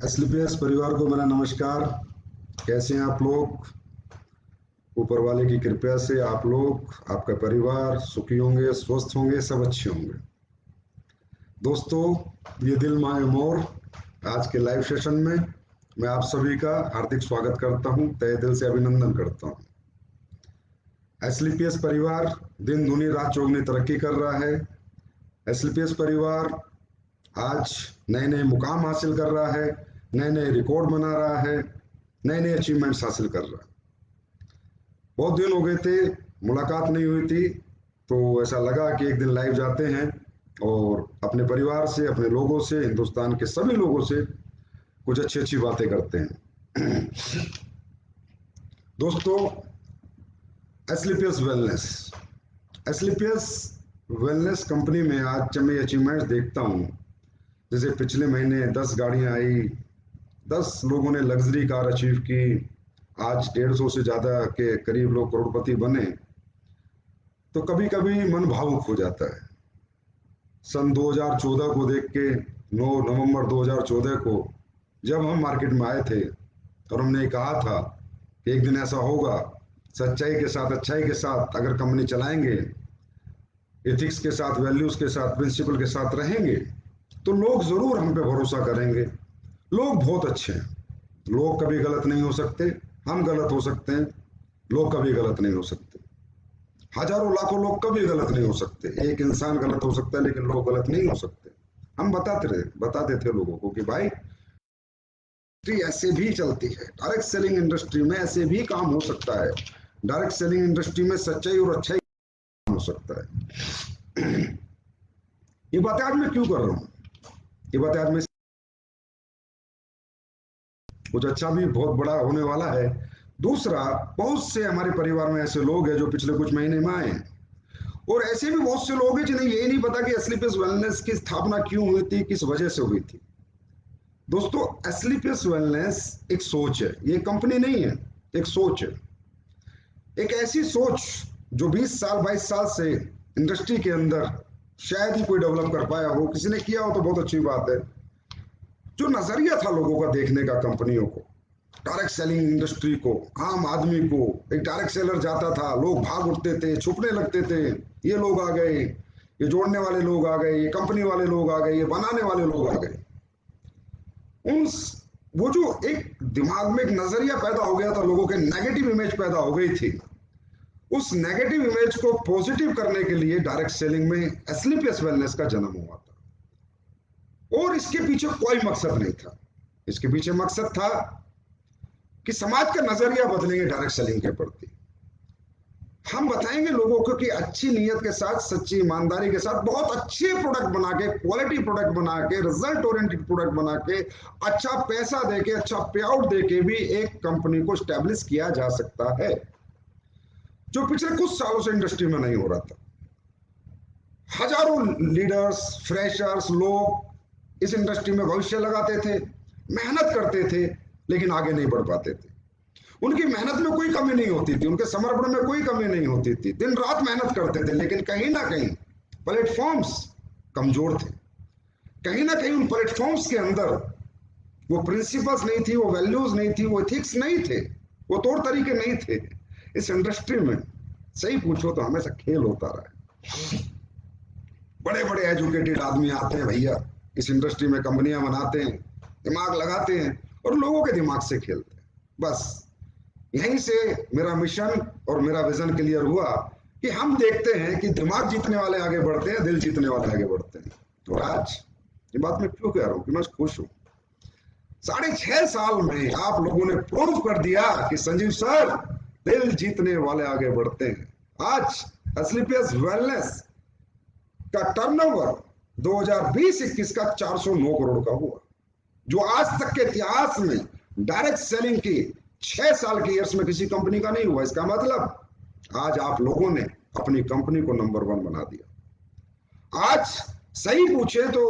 एसलीपीएस परिवार को मेरा नमस्कार। कैसे हैं आप लोग? ऊपर वाले की कृपया से आप लोग, आपका परिवार सुखी होंगे, स्वस्थ होंगे, सब अच्छे होंगे। दोस्तों, ये दिल मांगे मोर आज के लाइव सेशन में मैं आप सभी का हार्दिक स्वागत करता हूं, तहे दिल से अभिनंदन करता हूं। एसलीपीएस परिवार दिन दूनी रात चौगुनी तरक्की कर रहा है। एसलीपीएस परिवार आज नए नए मुकाम हासिल कर रहा है, नए नए रिकॉर्ड बना रहा है, नए नए अचीवमेंट्स हासिल कर रहा है। बहुत दिन हो गए थे, मुलाकात नहीं हुई थी, तो ऐसा लगा कि एक दिन लाइव जाते हैं और अपने परिवार से, अपने लोगों से, हिंदुस्तान के सभी लोगों से कुछ अच्छी अच्छी बातें करते हैं। दोस्तों, एसलीपीएस वेलनेस एसलीपीएस वेलनेस कंपनी में आज जब मैं अचीवमेंट्स देखता हूँ, जैसे पिछले महीने 10 गाड़ियां आई, 10 लोगों ने लग्जरी कार अचीव की, आज 150 से ज्यादा के करीब लोग करोड़पति बने, तो कभी कभी मन भावुक हो जाता है। सन 2014 को देख के, 9 नवंबर 2014 को जब हम मार्केट में आए थे और हमने कहा था कि एक दिन ऐसा होगा, सच्चाई के साथ, अच्छाई के साथ अगर कंपनी चलाएंगे, एथिक्स के साथ, वैल्यूज के साथ, प्रिंसिपल के साथ रहेंगे, तो लोग जरूर हम पे भरोसा करेंगे। लोग बहुत अच्छे हैं, लोग कभी गलत नहीं हो सकते, हम गलत हो सकते हैं, लोग कभी गलत नहीं हो सकते। हजारों लाखों लोग कभी गलत नहीं हो सकते, एक इंसान गलत हो सकता है लेकिन लोग गलत नहीं हो सकते। हम बताते थे लोगों को कि भाई, इंडस्ट्री ऐसे भी चलती है, डायरेक्ट सेलिंग इंडस्ट्री में ऐसे भी काम हो सकता है, डायरेक्ट सेलिंग इंडस्ट्री में सच्चाई और अच्छाई हो सकता है। ये बातें आज मैं क्यों कर रहा हूँ? ये बातें आज मैं, कुछ अच्छा भी बहुत बड़ा होने वाला है। दूसरा, बहुत से हमारे परिवार में ऐसे लोग हैं जो पिछले कुछ महीने में आए हैं, और ऐसे भी बहुत से लोग हैं जिन्हें ये नहीं पता कि एसलीपीएस वेलनेस की स्थापना क्यों हुई थी, किस वजह से हुई थी। दोस्तों, एसलीपीएस वेलनेस एक सोच है, ये कंपनी नहीं है, एक सोच है। एक ऐसी सोच जो 20 साल 22 साल से इंडस्ट्री के अंदर शायद ही कोई डेवलप कर पाया हो, किसी ने किया हो तो बहुत अच्छी बात है। जो नजरिया था लोगों का देखने का कंपनियों को, डायरेक्ट सेलिंग इंडस्ट्री को, आम आदमी को, एक डायरेक्ट सेलर जाता था, लोग भाग उठते थे, छुपने लगते थे, ये लोग आ गए, ये जोड़ने वाले लोग आ गए, ये कंपनी वाले लोग आ गए, ये बनाने वाले लोग आ गए। उन वो जो एक दिमाग में एक नजरिया पैदा हो गया था, लोगों के नेगेटिव इमेज पैदा हो गई थी, उस नेगेटिव इमेज को पॉजिटिव करने के लिए डायरेक्ट सेलिंग में एसलीपीएस वेलनेस का जन्म हुआ था। और इसके पीछे कोई मकसद नहीं था, इसके पीछे मकसद था कि समाज का नजरिया बदलेंगे डायरेक्ट सेलिंग के प्रति। हम बताएंगे लोगों को कि अच्छी नीयत के साथ, सच्ची ईमानदारी के साथ, बहुत अच्छे प्रोडक्ट बना के, क्वालिटी प्रोडक्ट बना के, रिजल्ट ओरिएंटेड प्रोडक्ट बना के, अच्छा पैसा देके, अच्छा पे आउट देके भी एक कंपनी को स्टैब्लिश किया जा सकता है, जो पिछले कुछ सालों से इंडस्ट्री में नहीं हो रहा था। हजारों लीडर्स, फ्रेशर्स लोग इस इंडस्ट्री में भविष्य लगाते थे, मेहनत करते थे, लेकिन आगे नहीं बढ़ पाते थे। उनकी मेहनत में कोई कमी नहीं होती थी, उनके समर्पण में कोई कमी नहीं होती थी, दिन रात मेहनत करते थे, लेकिन कहीं ना कहीं प्लेटफॉर्म्स कमजोर थे। कहीं ना कहीं उन प्लेटफॉर्म्स के अंदर वो प्रिंसिपल्स नहीं थी, वो वैल्यूज नहीं थी, वो एथिक्स नहीं थे, वो तौर तरीके नहीं थे। इस इंडस्ट्री में सही पूछो तो हमेशा खेल होता रहा है। बड़े बड़े एजुकेटेड आदमी आते हैं भैया, इस इंडस्ट्री में कंपनियां बनाते हैं, दिमाग लगाते हैं और लोगों के दिमाग से खेलते हैं। बस यहीं से मेरा मिशन और मेरा विजन क्लियर हुआ कि हम देखते हैं कि दिमाग जीतने वाले आगे बढ़ते हैं, दिल जीतने वाले आगे बढ़ते हैं। और आज ये बात मैं क्यों कह रहा हूं कि मैं खुश हूं। 6.5 साल में आप लोगों ने प्रूव कर दिया कि संजीव सर, दिल जीतने वाले आगे बढ़ते हैं। आज एसलीपीएस वेलनेस का टर्नओवर 2020-21 का 409 करोड़ का हुआ, जो आज तक के इतिहास में डायरेक्ट सेलिंग की 6 साल के ईयर्स में किसी कंपनी का नहीं हुआ। इसका मतलब आज आप लोगों ने अपनी कंपनी को नंबर 1 बना दिया। आज सही पूछे तो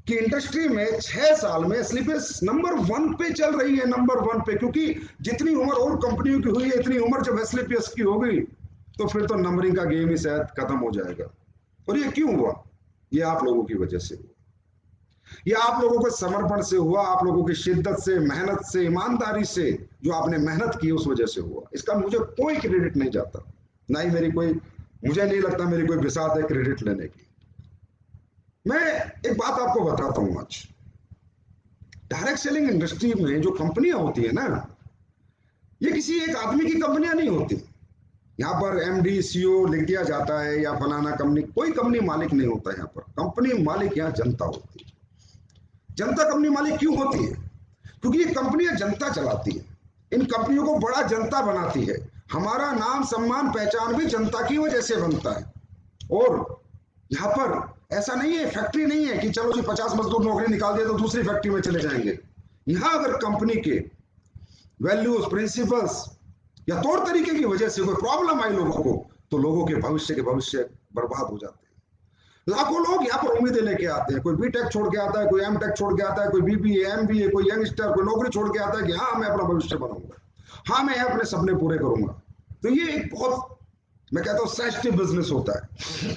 कि इंडस्ट्री में 6 साल में एसलीपीएस नंबर 1 पे चल रही है, नंबर 1 पे, क्योंकि जितनी उम्र और कंपनियों की हुई है, इतनी उम्र जब एसलीपीएस की होगी तो फिर तो नंबरिंग का गेम ही शायद खत्म हो जाएगा। और ये क्यों हुआ? ये आप लोगों की वजह से हुआ। ये आप लोगों के समर्पण से हुआ, आप लोगों की शिद्दत से, मेहनत से, ईमानदारी से, जो आपने मेहनत की उस वजह से हुआ। इसका मुझे कोई क्रेडिट नहीं जाता, ना ही मुझे नहीं लगता मेरी कोई बिसात है क्रेडिट लेने की। मैं एक बात आपको बताता हूं। आज डायरेक्ट सेलिंग इंडस्ट्री में जो कंपनियां होती है ना, ये किसी एक आदमी की कंपनियां नहीं होती। यहाँ पर एमडी सीईओ लिख दिया जाता है या फलाना कंपनी, कोई कंपनी मालिक नहीं होता। यहाँ पर कंपनी मालिक यहाँ जनता होती है। जनता कंपनी मालिक क्यों होती है? क्योंकि ये कंपनियां जनता चलाती है, इन कंपनियों को बड़ा जनता बनाती है। हमारा नाम सम्मान पहचान भी जनता की वजह से बनता है। और यहाँ पर ऐसा नहीं है, फैक्ट्री नहीं है कि चलो जी 50 मजदूर नौकरी निकाल दिया तो दूसरी फैक्ट्री में चले जाएंगे। यहाँ अगर कंपनी के वैल्यूज, प्रिंसिपल्स या तौर तरीके की वजह से कोई प्रॉब्लम आई लोगों को, तो लोगों के भविष्य बर्बाद हो जाते हैं। लाखों लोग यहाँ पर उम्मीदें लेके आते हैं। कोई बीटेक छोड़ के आता है, कोई एमटेक छोड़ के आता है, कोई बीबीए, एमबीए, कोई यंगस्टर, कोई नौकरी छोड़ के आता है कि हाँ मैं अपना भविष्य बनाऊंगा, हाँ मैं अपने सपने पूरे करूंगा। तो ये एक बहुत, मैं कहता हूँ, सेंसिटिव बिजनेस होता है।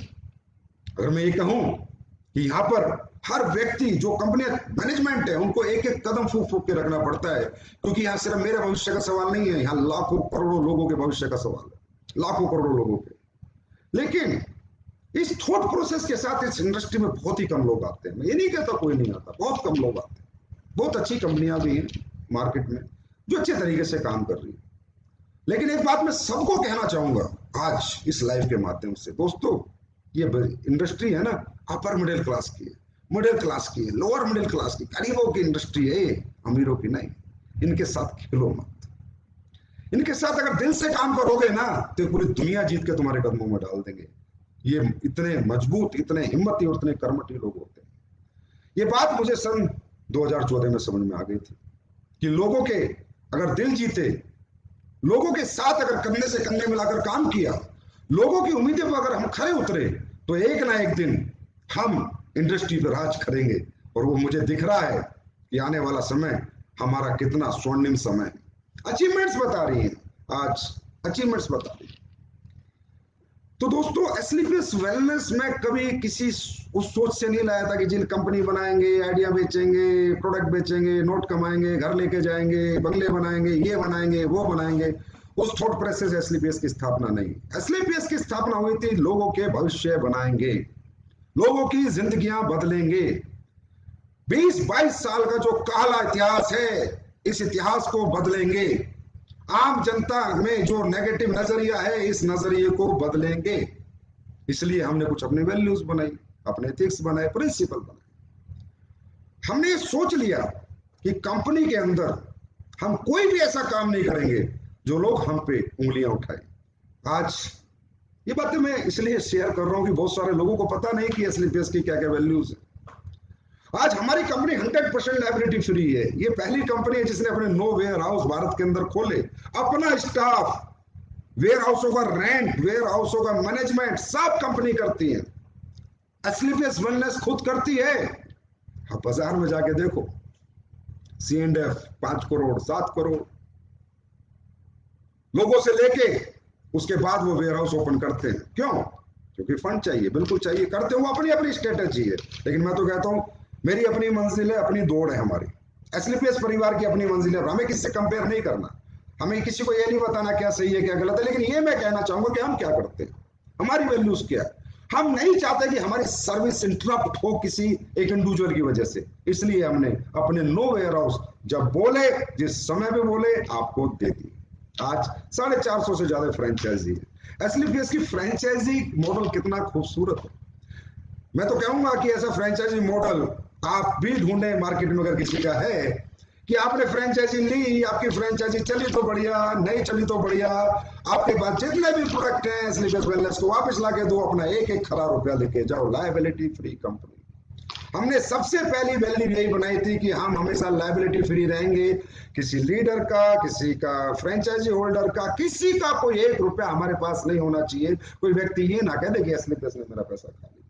अगर मैं ये कहूं कि यहाँ पर हर व्यक्ति, जो कंपनी मैनेजमेंट है, उनको एक एक कदम फूक फूक के रखना पड़ता है, क्योंकि यहाँ सिर्फ मेरे भविष्य का सवाल नहीं है, यहाँ लाखों करोड़ों लोगों के भविष्य का सवाल है, लाखों करोड़ों लोगों के। लेकिन इस थॉट प्रोसेस के साथ इस इंडस्ट्री में बहुत ही कम लोग आते हैं। मैं ये नहीं कहता कोई नहीं आता, बहुत कम लोग आते हैं। बहुत अच्छी कंपनियां भी हैं मार्केट में जो अच्छे तरीके से काम कर रही है। लेकिन एक बात मैं सबको कहना चाहूंगा आज इस लाइव के माध्यम से, दोस्तों, ये इंडस्ट्री है ना, अपर मिडिल क्लास की है, मिडिल क्लास की है, लोअर मिडिल क्लास की, गरीबों की इंडस्ट्री है, अमीरों की नहीं। इनके साथ खेलो मत। इनके साथ अगर दिल से काम करोगे ना, तो पूरी दुनिया जीत के तुम्हारे कदमों में डाल देंगे। ये इतने मजबूत, इतने हिम्मती और इतने कर्मठी लोग होते हैं। ये बात मुझे सन 2014 में समझ में आ गई थी कि लोगों के अगर दिल जीते, लोगों के साथ अगर कंधे से कंधे मिलाकर काम किया, लोगों की उम्मीदें पर अगर हम खरे उतरे, तो एक ना एक दिन हम इंडस्ट्री पर राज करेंगे। और वो मुझे दिख रहा है कि आने वाला समय हमारा कितना स्वर्णिम समय है। अचीवमेंट्स बता रही हैं, आज अचीवमेंट्स बता रही है। तो दोस्तों, एसलीपीएस वेलनेस में कभी किसी उस सोच से नहीं लाया था कि जिन कंपनी बनाएंगे, आइडिया बेचेंगे, प्रोडक्ट बेचेंगे, नोट कमाएंगे, घर लेके जाएंगे, बंगले बनाएंगे, ये बनाएंगे, वो बनाएंगे। उस थॉट प्रोसेस से एसलीपीएस की स्थापना नहीं। एसलीपीएस की स्थापना हुई थी लोगों के भविष्य बनाएंगे, लोगों की जिंदगियां बदलेंगे। 20-22 साल का जो काला इतिहास है, इस इतिहास को बदलेंगे। आम जनता में जो नेगेटिव नजरिया है, इस नजरिए को बदलेंगे। इसलिए हमने कुछ अपने वैल्यूज बनाई, अपने एथिक्स बनाए, प्रिंसिपल बनाए। हमने सोच लिया कि कंपनी के अंदर हम कोई भी ऐसा काम नहीं करेंगे जो लोग हम पे उंगलियां उठाए। आज ये बातें मैं इसलिए शेयर कर रहा हूं कि बहुत सारे लोगों को पता नहीं कि एसलीपीएस की क्या क्या वैल्यूज है। आज हमारी कंपनी 100% लायबिलिटी फ्री है। ये पहली कंपनी है जिसने अपने 9 वेयर हाउस भारत के अंदर खोले, अपना स्टाफ, वेयर हाउसों का रेंट, वेयर हाउसों का मैनेजमेंट सब कंपनी करती है। एसलीपीएस वेलनेस खुद करती है। आप बाजार में जाके देखो, C&F 5 करोड़ 7 करोड़ लोगों से लेके उसके बाद वो वेयर हाउस ओपन करते हैं। क्यों? क्योंकि फंड चाहिए, बिल्कुल चाहिए, करते हो अपनी अपनी स्ट्रेटेजी है। लेकिन मैं तो कहता हूं मेरी अपनी मंजिल है, अपनी दौड़ है हमारी। एसलीपीएस परिवार की अपनी मंजिल है, हमें किससे कंपेयर नहीं करना, हमें किसी को ये नहीं बताना क्या सही है क्या गलत है। लेकिन ये मैं कहना चाहूंगा कि हम क्या करते हैं, हमारी वैल्यूज क्या है। हम नहीं चाहते कि हमारी सर्विस इंटरप्ट हो किसी एक इंडिविजुअल की वजह से। इसलिए हमने अपने 9 वेयर हाउस जब बोले, जिस समय पे बोले, आपको दे दी। आज 450 से ज्यादा फ्रेंचाइजी है। एसलीपीएस की फ्रेंचाइजी मॉडल कितना खूबसूरत है। मैं तो कहूंगा कि ऐसा फ्रेंचाइजी मॉडल आप भी ढूंढे मार्केट में, अगर किसी का है कि आपने फ्रेंचाइजी ली, आपकी फ्रेंचाइजी चली तो बढ़िया, नहीं चली तो बढ़िया, आपके पास जितने भी प्रोडक्ट हैं एसलीपीएस वेलनेस को वापस ला के दो, अपना एक एक खरा रुपया लेके जाओ। Liability free company. हमने सबसे पहली वैल्यू यही बनाई थी कि हम हमेशा लायबिलिटी फ्री रहेंगे। किसी लीडर का, किसी का, फ्रेंचाइजी होल्डर का, किसी का कोई 1 रुपया हमारे पास नहीं होना चाहिए। कोई व्यक्ति ये ना कह दे कि एसलीपीएस ने मेरा पैसा खा लिया।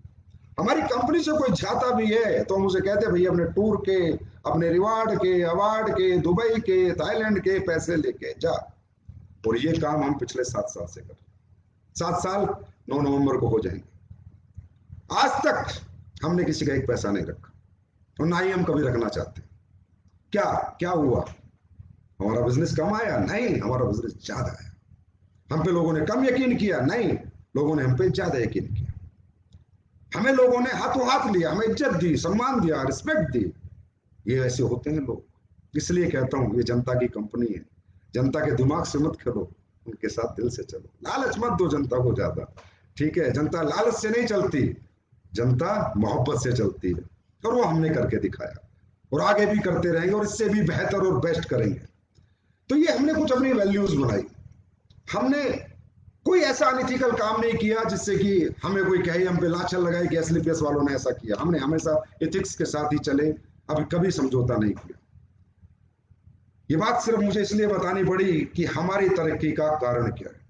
हमारी कंपनी से कोई जाता भी है तो हम उसे कहते हैं भैया अपने टूर के, अपने रिवार्ड के, अवार्ड के, दुबई के, थाईलैंड के पैसे लेके जा। और ये काम हम पिछले 7 साल से कर रहे हैं। 7 साल 9 नवंबर को हो जाएंगे। आज तक हमने किसी का 1 पैसा नहीं रखा। और ना ही हम कभी रखना चाहते। क्या क्या हुआ? हमारा बिजनेस कम आया? नहीं, हमारा बिजनेस ज्यादा आया। हम पे लोगों ने कम यकीन किया? नहीं, लोगों ने हम पे ज्यादा यकीन किया। हमें लोगों ने हाथों हाथ लिया, हमें इज्जत दी, सम्मान दिया, रिस्पेक्ट दी। ये ऐसे होते हैं लोग। इसलिए कहता हूं, ये जनता की कंपनी है। जनता के दिमाग से मत खेलो, उनके साथ दिल से चलो। लालच मत दो जनता को ज्यादा, ठीक है? जनता लालच से नहीं चलती, जनता मोहब्बत से चलती है। और वो हमने करके दिखाया, और आगे भी करते रहेंगे, और इससे भी बेहतर और बेस्ट करेंगे। तो ये हमने कुछ अपनी वैल्यूज बनाई। हमने कोई ऐसा अनइथिकल काम नहीं किया जिससे कि हमें कोई कहे, हम पे लाछन लगाए कि एसलीपीएस वालों ने ऐसा किया। हमने हमेशा एथिक्स के साथ ही चले, अभी कभी समझौता नहीं किया। ये बात सिर्फ मुझे इसलिए बतानी पड़ी कि हमारी तरक्की का कारण क्या है।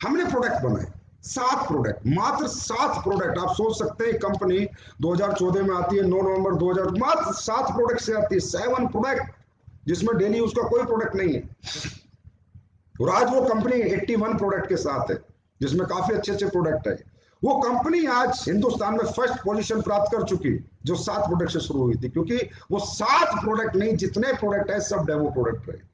हमने प्रोडक्ट बनाए, 7 प्रोडक्ट, मात्र 7 प्रोडक्ट। आप सोच सकते हैं कंपनी 2014 में आती है, 9 नवंबर 2000, मात्र 7 प्रोडक्ट से आती है। 7 प्रोडक्ट, जिसमें डेली उसका कोई प्रोडक्ट नहीं है। और आज वो कंपनी 81 प्रोडक्ट के साथ है, जिसमें काफी अच्छे अच्छे प्रोडक्ट है। वो कंपनी आज हिंदुस्तान में फर्स्ट पोजीशन प्राप्त कर चुकी, जो 7 प्रोडक्ट से शुरू हुई थी। क्योंकि वो 7 प्रोडक्ट नहीं, जितने प्रोडक्ट है सब डेमो प्रोडक्ट रहे।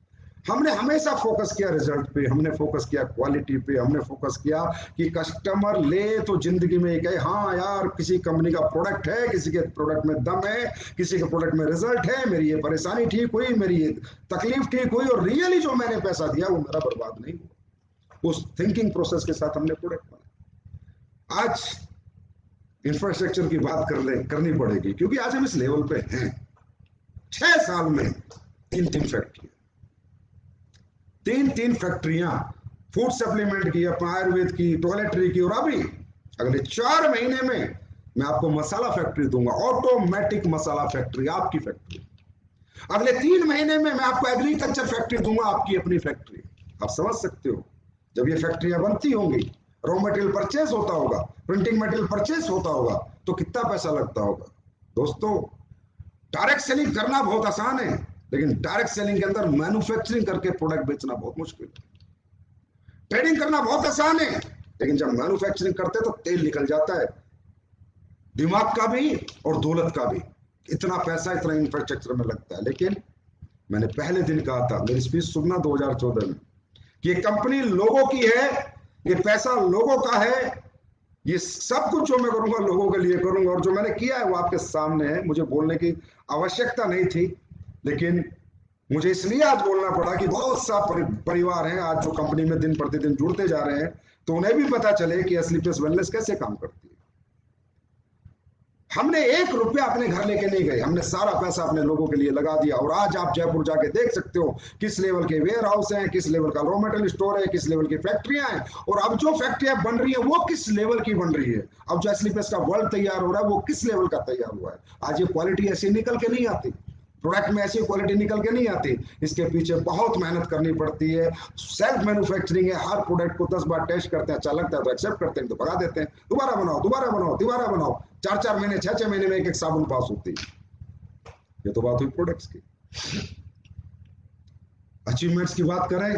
हमने हमेशा फोकस किया रिजल्ट पे, हमने फोकस किया क्वालिटी पे, हमने फोकस किया कि कस्टमर ले तो जिंदगी में कहे हाँ यार, किसी कंपनी का प्रोडक्ट है, किसी के प्रोडक्ट में दम है, किसी के प्रोडक्ट में रिजल्ट है, मेरी ये परेशानी ठीक हुई, मेरी ये तकलीफ ठीक हुई, और रियली जो मैंने पैसा दिया वो मेरा बर्बाद नहीं हुआ। उस थिंकिंग प्रोसेस के साथ हमने प्रोडक्ट बनाया। आज इंफ्रास्ट्रक्चर की बात करनी पड़ेगी, क्योंकि आज हम इस लेवल पे हैं। 6 साल में 3 फैक्ट्री, 3 फैक्ट्रियां, फूड सप्लीमेंट की, अपना आयुर्वेद की, टॉयलेटरी की, और अभी अगले 4 महीने में मैं आपको मसाला फैक्ट्री दूंगा, ऑटोमेटिक मसाला फैक्ट्री, आपकी फैक्ट्री। अगले 3 महीने में मैं आपको एग्रीकल्चर फैक्ट्री दूंगा, आपकी अपनी फैक्ट्री। आप समझ सकते हो, जब ये फैक्ट्रियां बनती होंगी, रॉ मटेरियल परचेस होता होगा, प्रिंटिंग मटेरियल परचेस होता होगा, तो कितना पैसा लगता होगा। दोस्तों, डायरेक्ट सेलिंग करना बहुत आसान है, लेकिन डायरेक्ट सेलिंग के अंदर मैन्युफैक्चरिंग करके प्रोडक्ट बेचना बहुत मुश्किल है। ट्रेडिंग करना बहुत आसान है, लेकिन जब मैन्युफैक्चरिंग करते तो तेल निकल जाता है, दिमाग का भी और दौलत का भी। इतना पैसा इतना इंफ्रास्ट्रक्चर में लगता है। लेकिन मैंने पहले दिन कहा था, मेरी स्पीच सुनना 2014 में, कि ये कंपनी लोगों की है, ये पैसा लोगों का है, ये सब कुछ जो मैं करूंगा लोगों के लिए करूंगा। और जो मैंने किया है वो आपके सामने है। मुझे बोलने की आवश्यकता नहीं थी, लेकिन मुझे इसलिए आज बोलना पड़ा कि बहुत सा परिवार है आज जो कंपनी में दिन प्रतिदिन जुड़ते जा रहे हैं, तो उन्हें भी पता चले कि एसलीपीएस वेलनेस कैसे काम करती है। हमने 1 रुपया अपने घर लेके नहीं गए, हमने सारा पैसा अपने लोगों के लिए लगा दिया। और आज आप जयपुर जाके देख सकते हो किस लेवल के वेयर हाउस हैं, किस लेवल का रॉ मटेरियल स्टोर है, किस लेवल की फैक्ट्रियां हैं, और अब जो फैक्ट्रियां बन रही है वो किस लेवल की बन रही है। अब जो एसलीपीएस का वर्ल्ड तैयार हो रहा है वो किस लेवल का तैयार हुआ है। आज ये क्वालिटी ऐसी निकल के नहीं आती, प्रोडक्ट में ऐसी क्वालिटी निकल के नहीं आती। इसके पीछे बहुत मेहनत करनी पड़ती है। सेल्फ मैन्युफैक्चरिंग है, हर प्रोडक्ट को 10 बार टेस्ट करते हैं, अच्छा लगता है तो एक्सेप्ट करते हैं, तो भगा देते हैं, दोबारा बनाओ, दोबारा बनाओ, दोबारा बनाओ। 4-4 महीने 6-6 महीने में एक साबुन पास होती है। ये तो बात हुई प्रोडक्ट्स की। अचीवमेंट्स की बात करें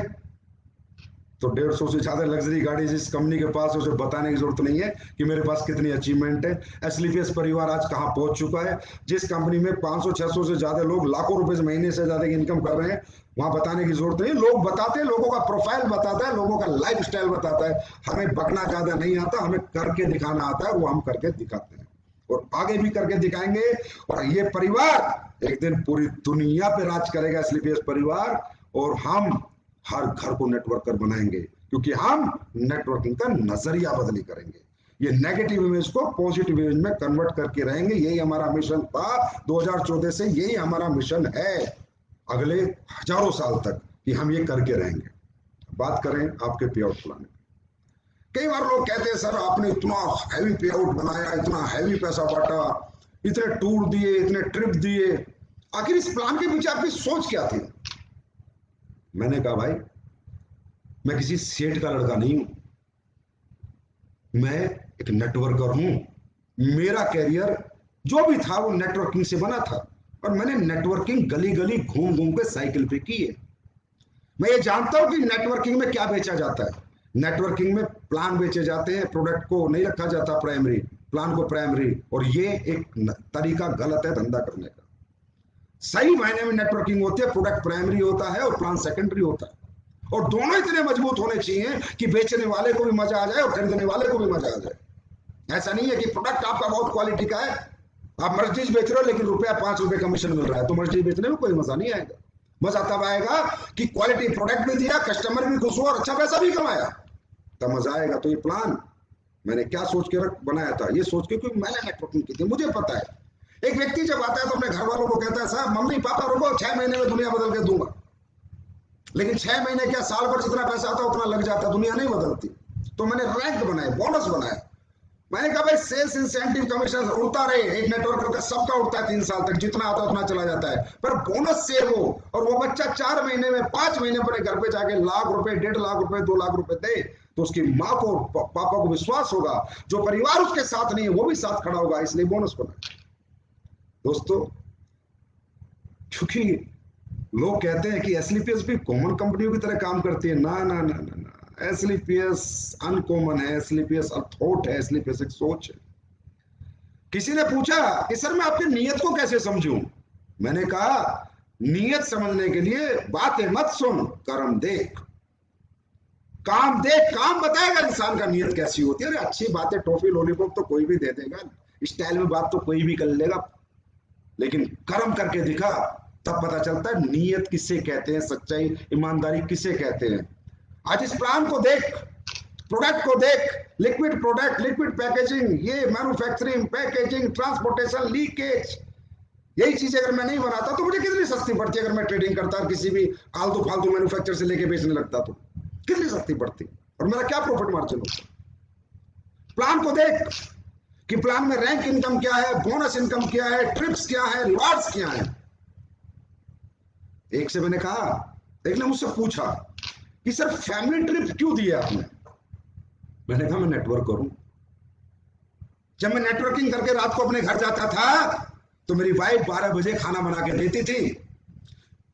तो 150 से ज्यादा लग्जरी गाड़ी जिस कंपनी के पास है, उसे बताने की जरूरत नहीं है कि मेरे पास कितनी अचीवमेंट है। एसलीपीएस परिवार आज कहां पहुंच चुका है। जिस कंपनी में 500-600 से ज्यादा लोग लाखों रुपए से महीने से ज्यादा की इनकम कर रहे हैं, वहां बताने की जरूरत नहीं। लोग बताते हैं, लोगों का प्रोफाइल बताता है, लोगों का लाइफ स्टाइल बताता है। हमें बकना ज्यादा नहीं आता, हमें करके दिखाना आता है, वो हम करके दिखाते हैं और आगे भी करके दिखाएंगे। और ये परिवार एक दिन पूरी दुनिया पे राज करेगा, एसलीपीएस परिवार। और हम हर घर को नेटवर्कर बनाएंगे, क्योंकि हम नेटवर्किंग का नजरिया बदली करेंगे। ये नेगेटिव इमेज को पॉजिटिव इमेज में कन्वर्ट करके रहेंगे। यही हमारा मिशन था 2014 से, यही हमारा मिशन है अगले हजारों साल तक, कि हम ये करके रहेंगे। बात करें आपके पे आउट प्लान। कई बार लोग कहते हैं सर आपने इतना हैवी पे आउट बनाया, इतना हैवी पैसा बांटा, इतने टूर दिए, इतने ट्रिप दिए, आखिर इस प्लान के पीछे आपकी सोच क्या थी। मैंने कहा भाई, मैं किसी सेठ का लड़का नहीं हूं, मैं एक नेटवर्कर हूं। मेरा कैरियर जो भी था वो नेटवर्किंग से बना था, और मैंने नेटवर्किंग गली गली घूम घूम के साइकिल पे की है। मैं ये जानता हूं कि नेटवर्किंग में क्या बेचा जाता है। नेटवर्किंग में प्लान बेचे जाते हैं, प्रोडक्ट को नहीं रखा जाता प्राइमरी। प्लान को प्राइमरी, और ये एक तरीका गलत है धंधा करने का। सही मायने में नेटवर्किंग होती है, प्रोडक्ट प्राइमरी होता है और प्लान सेकेंडरी होता है, और दोनों इतने मजबूत होने चाहिए कि बेचने वाले को भी मजा आ जाए और खरीदने वाले को भी मजा आ जाए। ऐसा नहीं है कि प्रोडक्ट आपका बहुत क्वालिटी का है, आप मर्चेज बेच रहे हो लेकिन रुपया 5 रुपए कमीशन मिल रहा है, तो मर्चेज बेचने में कोई मजा नहीं आएगा। मजा तब आएगा कि क्वालिटी प्रोडक्ट भी दिया, कस्टमर भी खुश हुआ और अच्छा पैसा भी कमाया, तब मजा आएगा। तो ये प्लान मैंने क्या सोच के बनाया था, ये सोच के, क्योंकि मैंने नेटवर्किंग की थी, मुझे पता है। एक व्यक्ति जब आता है तो अपने घर वालों को कहता है, साहब मम्मी पापा रुको, 6 महीने में दुनिया बदल के दूंगा। लेकिन 6 महीने क्या, साल भर जितना पैसा आता है उतना लग जाता, दुनिया नहीं बदलती। तो मैंने रैंक बनाए, बोनस बनाया। मैंने कहा भाई सेल्स इंसेंटिव कमीशन उड़ता रहे, एक नेटवर्कर का सबका उड़ता है 3 साल तक, जितना आता है उतना चला जाता है, पर बोनस सेव हो, और वो बच्चा 4 महीने में 5 महीने पर घर पे जाके लाख रुपए, 1.5 लाख रुपए, 2 लाख रुपए दे, तो उसकी माँ को पापा को विश्वास होगा, जो परिवार उसके साथ नहीं है वो भी साथ खड़ा होगा, इसलिए बोनस बना। दोस्तों, क्योंकि लोग कहते हैं कि एसलीपीएस भी कॉमन कंपनियों की तरह काम करती है, ना ना ना ना ना, एसलीपीएस अनकॉमन है, एसलीपीएस अथॉट है, एसलीपीएस एक सोच है। किसी ने पूछा कि सर मैं आपकी नीयत को कैसे समझूं, मैंने कहा नीयत समझने के लिए बातें मत सुन, कर्म देख, काम देख, काम बताएगा इंसान का नीयत कैसी होती है। अरे अच्छी बातें, टॉफी लॉलीपॉप तो कोई भी दे देगा, स्टाइल में बात तो कोई भी कर लेगा, लेकिन कर्म करके दिखा, तब पता चलता है नीयत किसे कहते हैं, सच्चाई ईमानदारी किसे कहते हैं। आज इस प्लान को देख, प्रोडक्ट को देख, लिक्विड प्रोडक्ट, लिक्विड पैकेजिंग, ये मैन्युफैक्चरिंग, पैकेजिंग, ट्रांसपोर्टेशन, लीकेज, यही चीजें अगर मैं नहीं बनाता तो मुझे कितनी सस्ती पड़ती। अगर मैं ट्रेडिंग करता, किसी भी आलतू फालतू मैन्युफैक्चर से लेके बेचने लगता तो कितनी सस्ती पड़ती, और मेरा क्या प्रॉफिट मार्जिन होता। प्लान को देख कि प्लान में रैंक इनकम क्या है, बोनस इनकम क्या है, ट्रिप्स क्या है, रिवार्ड्स क्या है। एक से मैंने कहा, एक ने मुझसे पूछा कि सर फैमिली ट्रिप क्यों दिया आपने, मैंने कहा मैं नेटवर्क करूं। जब मैं नेटवर्किंग करके रात को अपने घर जाता था तो मेरी वाइफ 12 बजे खाना बना के देती थी।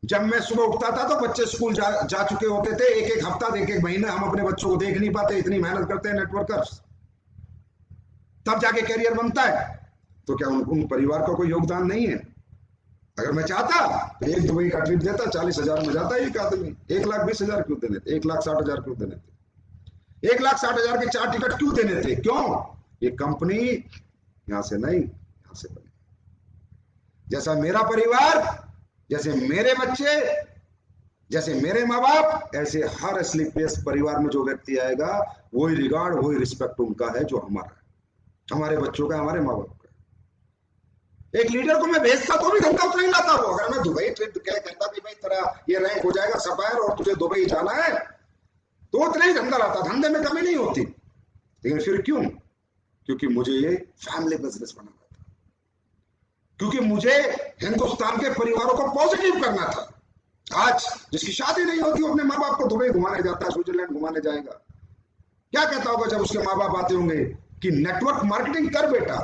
जब मैं सुबह उठता था तो बच्चे स्कूल जा चुके होते थे। एक एक हफ्ता, एक एक महीना हम अपने बच्चों को देख नहीं पाते, इतनी मेहनत करते हैं नेटवर्कर्स, तब जाके कैरियर बनता है। तो क्या उन परिवार का कोई योगदान नहीं है? अगर मैं चाहता तो एक दुबई का ट्रिप देता, 40,000 में जाता एक आदमी। 1,20,000 क्यों देने थे, 1,60,000 क्यों देने थे, 1,60,000 के 4 टिकट क्यों देने थे? क्यों? ये कंपनी यहां से नहीं, यहां से बनी। जैसा मेरा परिवार, जैसे मेरे बच्चे, जैसे मेरे माँ बाप, ऐसे हर एसलीपीएस परिवार में जो व्यक्ति आएगा, वही रिगार्ड, वही रिस्पेक्ट उनका है जो हमारा है, हमारे बच्चों का, हमारे माँ बाप का। एक लीडर को मैं भेजता तो भी धंधा उतना ही लाता हूं। अगर मैं दुबई ट्रिप क्या करता कि भाई तेरा ये रैंक हो जाएगा सफायर और तुझे दुबई जाना है, तो उतना ही धंधा लाता, धंधे में कमी नहीं होती। लेकिन फिर क्यों? क्योंकि मुझे ये फैमिली बिजनेस बनाना था, क्योंकि मुझे हिंदुस्तान के परिवारों को पॉजिटिव करना था। आज जिसकी शादी नहीं होती वो अपने माँ बाप को दुबई घुमाने जाता है, स्विट्जरलैंड घुमाने जाएगा, क्या कहता होगा जब उसके माँ बाप आते होंगे कि नेटवर्क मार्केटिंग कर बेटा,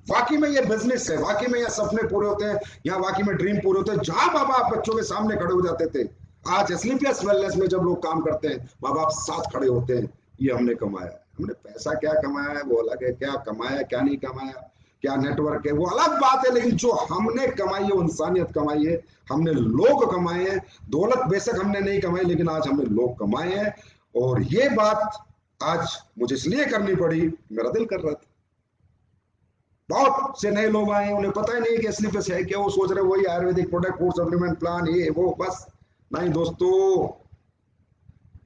वाकई में ये बिजनेस है, वाकई में ये सपने पूरे होते हैं, यहाँ वाकई में ड्रीम पूरे होते हैं। जहां माँ बाप बच्चों के सामने खड़े हो जाते थे, आज एसलीपीएस वेलनेस में जब लोग काम करते हैं, माँ बाप साथ खड़े होते हैं, ये हमने कमाया है। हमने पैसा क्या कमाया है वो अलग है, क्या कमाया क्या नहीं कमाया, क्या नेटवर्क है वो अलग बात है, लेकिन जो हमने कमाई है वो इंसानियत कमाई है, हमने लोग कमाए हैं। दौलत बेशक हमने नहीं कमाई, लेकिन आज हमने लोग कमाए हैं। और ये बात आज मुझे इसलिए करनी पड़ी, मेरा दिल कर रहा था। बहुत से नए लोग आए, उन्हें पता ही नहीं कि एसलीपीएस है क्या, वो सोच रहे वही Ayurvedic product, food supplement plan, ये वो, बस। नहीं दोस्तों,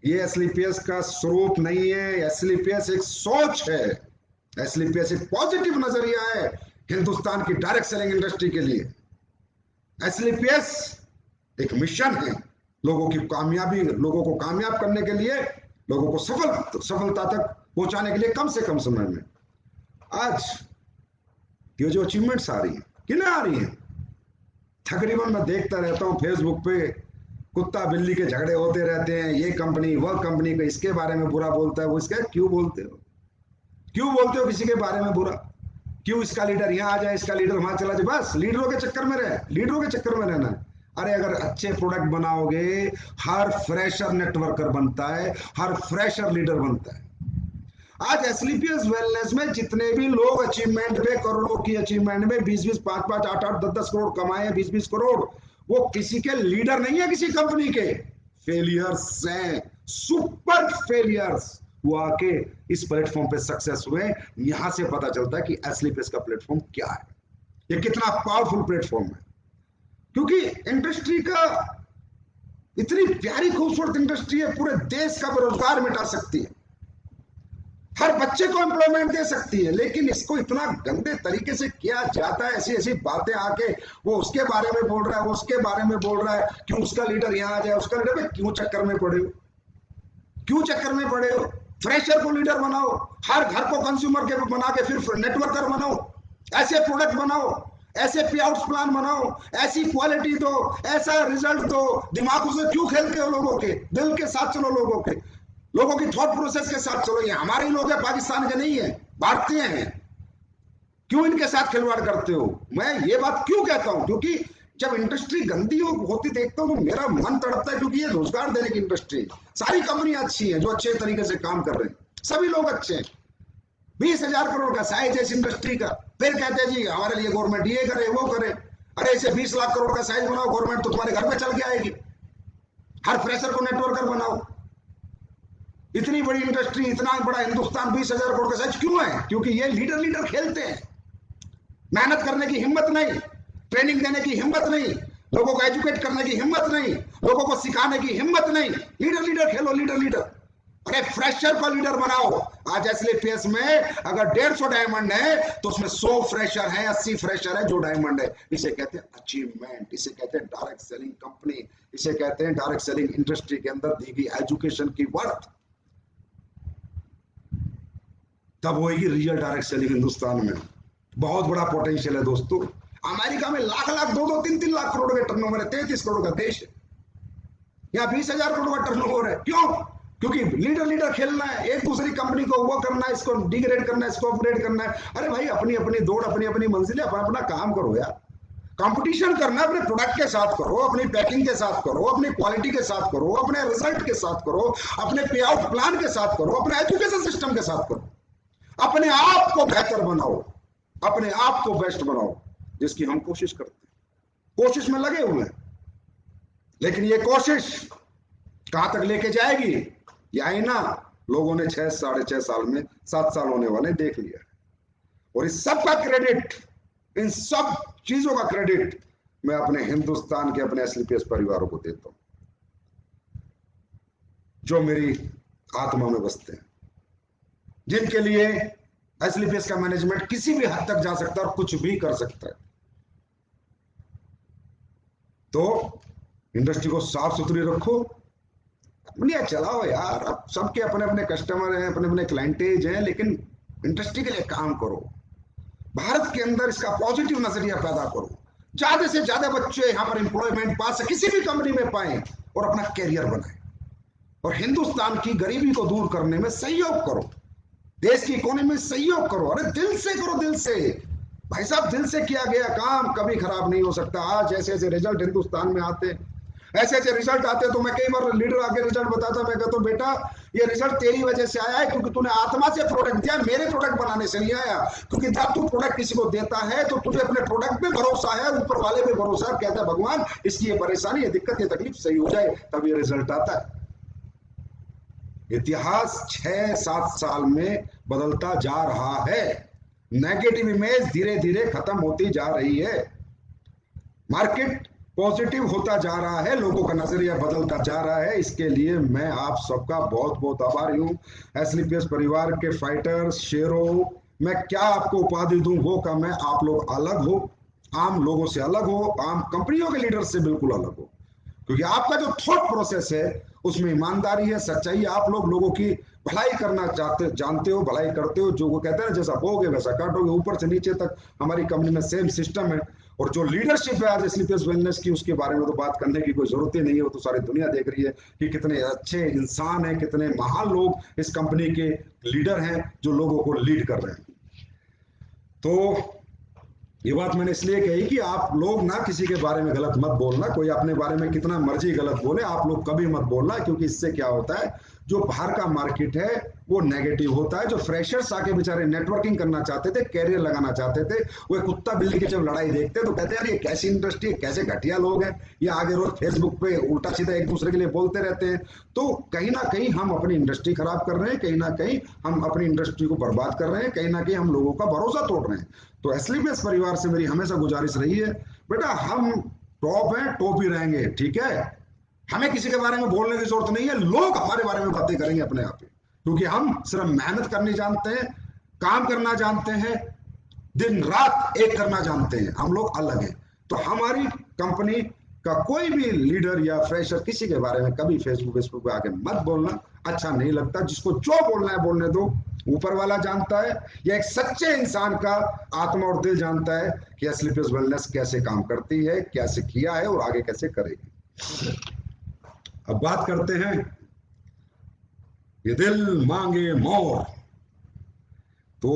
ये एसलीपीएस का स्वरूप नहीं है। एसलीपीएस एक सोच है, एसलीपीएस एक पॉजिटिव नजरिया है हिंदुस्तान की डायरेक्ट सेलिंग इंडस्ट्री के लिए। एसलीपीएस एक मिशन है, लोगों की कामयाबी, लोगों को कामयाब करने के लिए, लोगों को सफलता तक पहुंचाने के लिए कम से कम समय में। आज ये जो अचीवमेंट्स आ रही है, किन्हें आ रही है? तकरीबन मैं देखता रहता हूँ फेसबुक पे, कुत्ता बिल्ली के झगड़े होते रहते हैं, ये कंपनी वह कंपनी को इसके बारे में बुरा बोलता है, वो इसका क्यों बोलते हो, क्यों बोलते हो किसी के बारे में बुरा? क्यों इसका लीडर यहाँ आ जाए, इसका लीडर वहां चला जाए, बस लीडरों के चक्कर में रहे, लीडरों के चक्कर में रहना है। अरे अगर अच्छे प्रोडक्ट बनाओगे, हर फ्रेशर नेटवर्कर बनता है, हर फ्रेशर लीडर बनता है। आज एसलीपीएस वेलनेस में जितने भी लोग अचीवमेंट पे, करोड़ों की अचीवमेंट में 20-20, 5-5, 8-8, 10-10 करोड़ कमाए, 20-20 करोड़, वो किसी के लीडर नहीं है, किसी कंपनी के फेलियर्स हैं, सुपर फेलियर्स। वो आके इस प्लेटफॉर्म पे सक्सेस हुए। यहां से पता चलता है कि एसलीपीएस का प्लेटफॉर्म क्या है, ये कितना पावरफुल प्लेटफॉर्म है। क्योंकि इंडस्ट्री का इतनी प्यारी खूबसूरत इंडस्ट्री है, पूरे देश का बेरोजगार मिटा सकती है, हर बच्चे को एम्प्लॉयमेंट दे सकती है, लेकिन इसको इतना गंदे तरीके से किया जाता है। ऐसी ऐसी बातें आके वो उसके बारे में बोल रहा है, वो उसके बारे में बोल रहा है, क्यों उसका लीडर यहाँ आ जाए, उसका लीडर, क्यों चक्कर में पड़े हो, क्यों चक्कर में पड़े हो? फ्रेशर को लीडर बनाओ, हर घर को कंज्यूमर के बना के फिर नेटवर्कर बनाओ, ऐसे प्रोडक्ट बनाओ, ऐसे पे आउट प्लान बनाओ, ऐसी क्वालिटी दो, ऐसा रिजल्ट दो। दिमागों से क्यों खेलते हो? लोगों के दिल के साथ चलो, लोगों की थॉट प्रोसेस के साथ चलो। ये हमारे लोग हैं, पाकिस्तान के नहीं है, भारतीय हैं। क्यों इनके साथ खिलवाड़ करते हो? मैं ये बात क्यों कहता हूं? क्योंकि जब इंडस्ट्री गंदी होती देखता हूं तो मेरा मन तड़पता है, क्योंकि ये रोजगार देने की इंडस्ट्री। सारी कंपनियां अच्छी हैं जो अच्छे तरीके से काम कर रहे हैं, सभी लोग अच्छे हैं। 20,000 करोड़ का साइज है इस इंडस्ट्री का, फिर कहते हैं जी हमारे लिए गवर्नमेंट ये करे वो करे। अरे इसे 20 लाख करोड़ का साइज बनाओ, गवर्नमेंट तो तुम्हारे घर में चल के आएगी। हर फ्रेशर को नेटवर्कर बनाओ। इतनी बड़ी इंडस्ट्री, इतना बड़ा हिंदुस्तान, 20,000 करोड़ का साइज क्यों है? क्योंकि ये लीडर खेलते हैं। मेहनत करने की हिम्मत नहीं, ट्रेनिंग देने की हिम्मत नहीं, लोगों को एजुकेट करने की हिम्मत नहीं, लोगों को सिखाने की हिम्मत नहीं। लीडर खेलो, लीडर। अरे फ्रेशर को लीडर बनाओ। आज एसलीपीएस में अगर 150 डायमंड है तो उसमें 100 फ्रेशर है, 80 फ्रेशर है जो डायमंड है। इसे कहते हैं अचीवमेंट, इसे कहते हैं डायरेक्ट सेलिंग कंपनी, इसे कहते हैं डायरेक्ट सेलिंग इंडस्ट्री के अंदर दी गई एजुकेशन की वर्थ। तब होगी रियल डायरेक्ट सेलिंग हिंदुस्तान में। बहुत बड़ा पोटेंशियल है दोस्तों। अमेरिका में लाख 2-2, 3-3 लाख करोड़ के टर्नओवर है, 33 करोड़ का देश है। यहाँ 20,000 करोड़ का टर्नओवर है। क्यों? क्योंकि लीडर खेलना है, एक दूसरी कंपनी को वो करना है, इसको डिग्रेड करना है, इसको अपग्रेड करना है। अरे भाई अपनी अपनी दौड़, अपनी अपनी मंजिल है, अपना अपना काम करो यार। कंपटीशन करना अपने प्रोडक्ट के साथ करो, अपनी पैकिंग के साथ करो, अपनी क्वालिटी के साथ करो, अपने रिजल्ट के साथ करो, अपने पे आउट प्लान के साथ करो, अपने एजुकेशन सिस्टम के साथ करो। अपने आप को बेहतर बनाओ, अपने आप को बेस्ट बनाओ, जिसकी हम कोशिश करते हैं। कोशिश में लगे हुए हैं, लेकिन ये कोशिश कहां तक लेके जाएगी? ये आईना लोगों ने 6 साढ़े 6 साल में 7 साल होने वाले देख लिया। और इस सब का क्रेडिट, इन सब चीजों का क्रेडिट मैं अपने हिंदुस्तान के, अपने एसलीपीएस परिवारों को देता हूं, जो मेरी आत्मा में बसते हैं, जिनके लिए एसलीपीएस का मैनेजमेंट किसी भी हद तक जा सकता है और कुछ भी कर सकता है। तो इंडस्ट्री को साफ सुथरी रखो, दुनिया चलाओ यार। अब सबके अपने अपने कस्टमर हैं, अपने अपने क्लाइंटेज हैं, लेकिन इंडस्ट्री के लिए काम करो। भारत के अंदर इसका पॉजिटिव नजरिया पैदा करो, ज्यादा से ज्यादा बच्चे यहाँ पर एम्प्लॉयमेंट पा सके, किसी भी कंपनी में पाए और अपना कैरियर बनाए, और हिंदुस्तान की गरीबी को दूर करने में सहयोग करो, देश की इकोनॉमी में सहयोग करो। अरे दिल से करो, दिल से भाई साहब, दिल से किया गया काम कभी खराब नहीं हो सकता। आज ऐसे ऐसे रिजल्ट हिंदुस्तान में आते, ऐसे ऐसे रिजल्ट आते, तो मैं कई बार लीडर आके रिजल्ट बताता, मैं कहता हूं बेटा ये रिजल्ट तेरी वजह से आया है, क्योंकि तूने आत्मा से प्रोडक्ट दिया, मेरे प्रोडक्ट बनाने से नहीं आया। क्योंकि जब तू प्रोडक्ट किसी को देता है तो तुझे अपने प्रोडक्ट पे भरोसा है, ऊपर वाले पे भरोसा है, कहता है भगवान इसकी ये परेशानी, ये दिक्कत, ये तकलीफ सही हो जाए, तब ये रिजल्ट आता है। इतिहास 6-7 साल में बदलता जा रहा है, नेगेटिव इमेज धीरे धीरे खत्म होती जा रही है, मार्केट पॉजिटिव होता जा रहा है, लोगों का नजरिया बदलता जा रहा है। इसके लिए मैं आप सबका बहुत बहुत आभारी हूं। एसलीपीएस परिवार के फाइटर्स, शेरों, मैं क्या आपको उपाधि दूं वो का मैं, आप लोग अलग हो, आम लोगों से अलग हो, आम कंपनियों के लीडर से बिल्कुल अलग हो, क्योंकि आपका जो थॉट प्रोसेस है उसमें ईमानदारी है, सच्चाई। आप लोगों की भलाई करना जानते हो, भलाई करते हो। जो वो कहते हैं ना, जैसा बोगे वैसा काटोगे, ऊपर से नीचे तक हमारी कंपनी में सेम सिस्टम है। और जो लीडरशिप है आज एसलीपीएस वेलनेस की, उसके बारे में तो बात करने की कोई जरूरत ही नहीं है, वो तो सारी दुनिया देख रही है कि कितने अच्छे इंसान हैं, कितने महान लोग इस कंपनी के लीडर हैं जो लोगों को लीड कर रहे हैं। तो ये बात मैंने इसलिए कही कि आप लोग ना किसी के बारे में गलत मत बोलना, कोई अपने बारे में कितना मर्जी गलत बोले, आप लोग कभी मत बोलना, क्योंकि इससे क्या होता है, जो बाहर का मार्केट है वो नेगेटिव होता है। जो फ्रेशर्स आके बेचारे नेटवर्किंग करना चाहते थे, कैरियर लगाना चाहते थे, वो कुत्ता बिल्ली की जब लड़ाई देखते तो कहते हैं यार ये कैसी इंडस्ट्री है, कैसे घटिया लोग हैं, ये आगे रोज फेसबुक पे उल्टा सीधा एक दूसरे के लिए बोलते रहते हैं। तो कहीं ना कहीं हम अपनी इंडस्ट्री खराब कर रहे हैं, कहीं ना कहीं हम अपनी इंडस्ट्री को बर्बाद कर रहे हैं, कहीं ना कहीं हम लोगों का भरोसा तोड़ रहे हैं। तो एसलीपीएस परिवार से मेरी हमेशा गुजारिश रही है, बेटा हम टॉप है, टॉप ही रहेंगे, ठीक है। हमें किसी के बारे में बोलने की जरूरत नहीं है, लोग हमारे बारे में बातें करेंगे अपने आप ही, क्योंकि हम सिर्फ मेहनत करनी जानते हैं, काम करना जानते हैं, दिन रात एक करना जानते हैं, हम लोग अलग हैं। तो हमारी कंपनी का कोई भी लीडर या फ्रेशर किसी के बारे में कभी फेसबुक पे आके मत बोलना, अच्छा नहीं लगता। जिसको जो बोलना है बोलने दो, ऊपर वाला जानता है, या एक सच्चे इंसान का आत्मा और दिल जानता है कि एसलीपीएस वेलनेस कैसे काम करती है, कैसे किया है और आगे कैसे करेगी। अब बात करते हैं ये दिल मांगे मोर। तो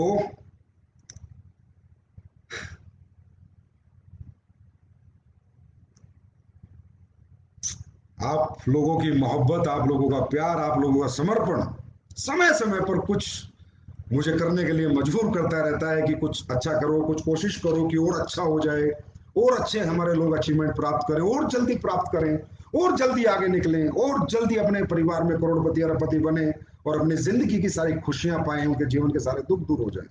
आप लोगों की मोहब्बत, आप लोगों का प्यार, आप लोगों का समर्पण समय समय पर कुछ मुझे करने के लिए मजबूर करता रहता है कि कुछ अच्छा करो, कुछ कोशिश करो कि और अच्छा हो जाए, और अच्छे हमारे लोग अचीवमेंट प्राप्त करें, और जल्दी प्राप्त करें, और जल्दी आगे निकलें, और जल्दी अपने परिवार में करोड़पति अरबपति बने और अपनी जिंदगी की सारी खुशियां पाएं, उनके जीवन के सारे दुख दूर हो जाएं।